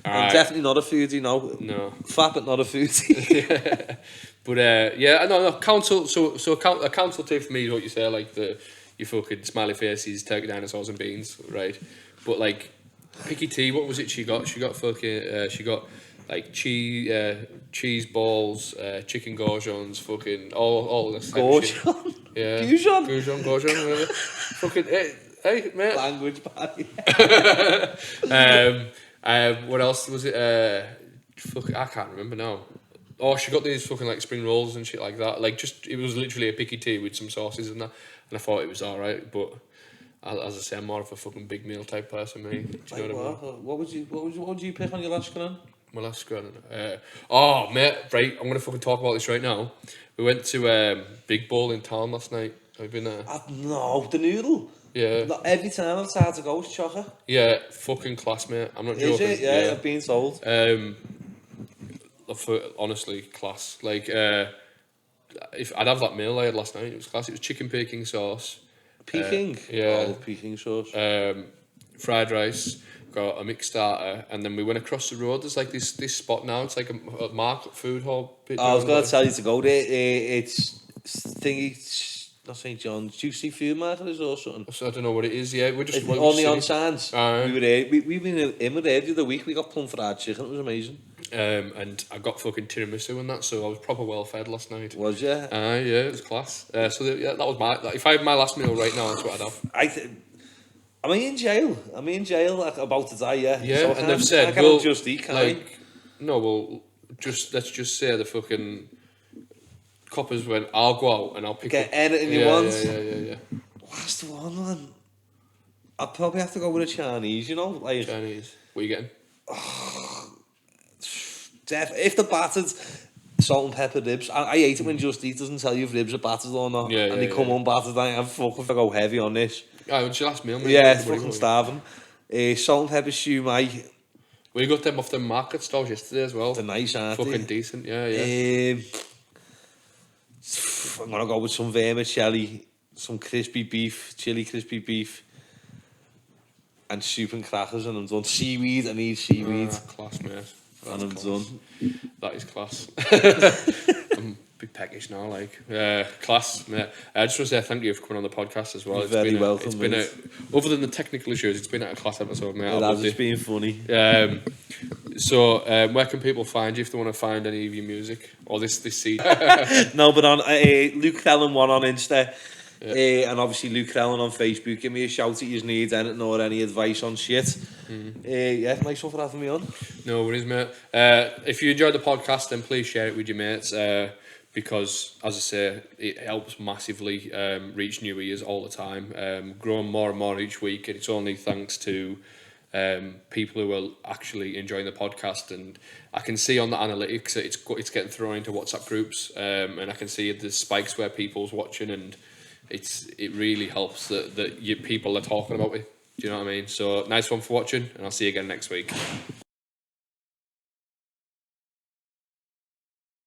S6: I'm definitely not a foodie, no.
S4: No.
S6: Fat, but not a foodie.
S4: But yeah, no, council. So a council tea for me is what you say, like your fucking smiley faces, turkey dinosaurs and beans, right? But like picky tea, what was it she got? She got fucking she got like cheese balls, chicken goujons, fucking all this type of shit.
S6: Goujons?
S4: Yeah.
S6: Goujons?
S4: Goujons, whatever. Fucking hey mate.
S6: Language barrier.
S4: What else was it? Fuck, I can't remember now. Oh, she got these fucking like spring rolls and shit like that. Like, just, it was literally a picky tea with some sauces and that. And I thought it was alright, but as I say, I'm more of a fucking big meal type person, mate. Do you know what I mean?
S6: What would you pick on your last screen?
S4: My last screen. Oh, mate, right, I'm gonna fucking talk about this right now. We went to Big Bowl in town last night. Have you been there?
S6: No, the noodle.
S4: Yeah.
S6: Every time I've tried to go, it's chocker.
S4: Yeah, fucking class, mate. I'm not joking.
S6: Is it? Yeah, I've been told.
S4: Honestly, class. Like, if I'd have that meal I had last night, it was class. It was chicken Peking sauce.
S6: Peking?
S4: Yeah.
S6: I love Peking sauce.
S4: Fried rice, got a mixed starter, and then we went across the road. There's like this spot now. It's like a market food hall.
S6: I was going to tell you to go there. It's thingy, not St John's, Juicy Food Market or something.
S4: So I don't know what it is. Yeah, we're just
S6: Only on Sands.
S4: Aye.
S6: We were there. We've been in there the other week. We got plum fried chicken. It was amazing.
S4: And I got fucking tiramisu and that, so I was proper well fed last night.
S6: Was you?
S4: Yeah, it was class. That was my. If I had my last meal right now, that's what I'd have.
S6: Am I in jail? I'm in jail, like, about to die, yeah.
S4: Yeah,
S6: So
S4: and they've said,
S6: I can't just eat, can I?
S4: No, well, let's just say the fucking coppers went, I'll go out and I'll pick
S6: Get
S4: up.
S6: anything you want.
S4: Yeah.
S6: Last one, man. I'd probably have to go with a Chinese, you know? Like,
S4: Chinese. What are you getting?
S6: If they're battered, salt and pepper ribs. I hate it when Just Eat doesn't tell you if ribs are battered or not. And they come unbattered, and I'm fuck if I go heavy on this.
S4: Oh, it's your last meal, mate.
S6: Yeah, it's fucking starving. Salt and pepper shumai.
S4: We got them off the market stalls yesterday as well.
S6: They're nice, aren't they?
S4: Fucking decent, yeah.
S6: I'm gonna go with some vermicelli, some crispy beef, chili crispy beef, and soup and crackers, and I'm done. Seaweed, I need seaweed.
S4: Class, mate.
S6: And I'm done.
S4: That is class. I'm big peckish now, like. Class, mate. I just want to say thank you for coming on the podcast as well.
S6: You're very welcome,
S4: It's been other than the technical issues, it's been a class episode, mate.
S6: It has, it's been funny.
S4: So, where can people find you if they want to find any of your music or this CD?
S6: No, but on Luke CRELLIN 1 on Insta, and obviously Luke CRELLIN on Facebook. Give me a shout if you need anything or any advice on shit. Yeah, nice one for having me on.
S4: No worries, mate. If you enjoyed the podcast, then please share it with your mates. Because, as I say, it helps massively reach new ears all the time, growing more and more each week, and it's only thanks to people who are actually enjoying the podcast. And I can see on the analytics that it's getting thrown into WhatsApp groups, and I can see the spikes where people's watching, and it really helps that people are talking about it. Do you know what I mean? So nice one for watching, and I'll see you again next week.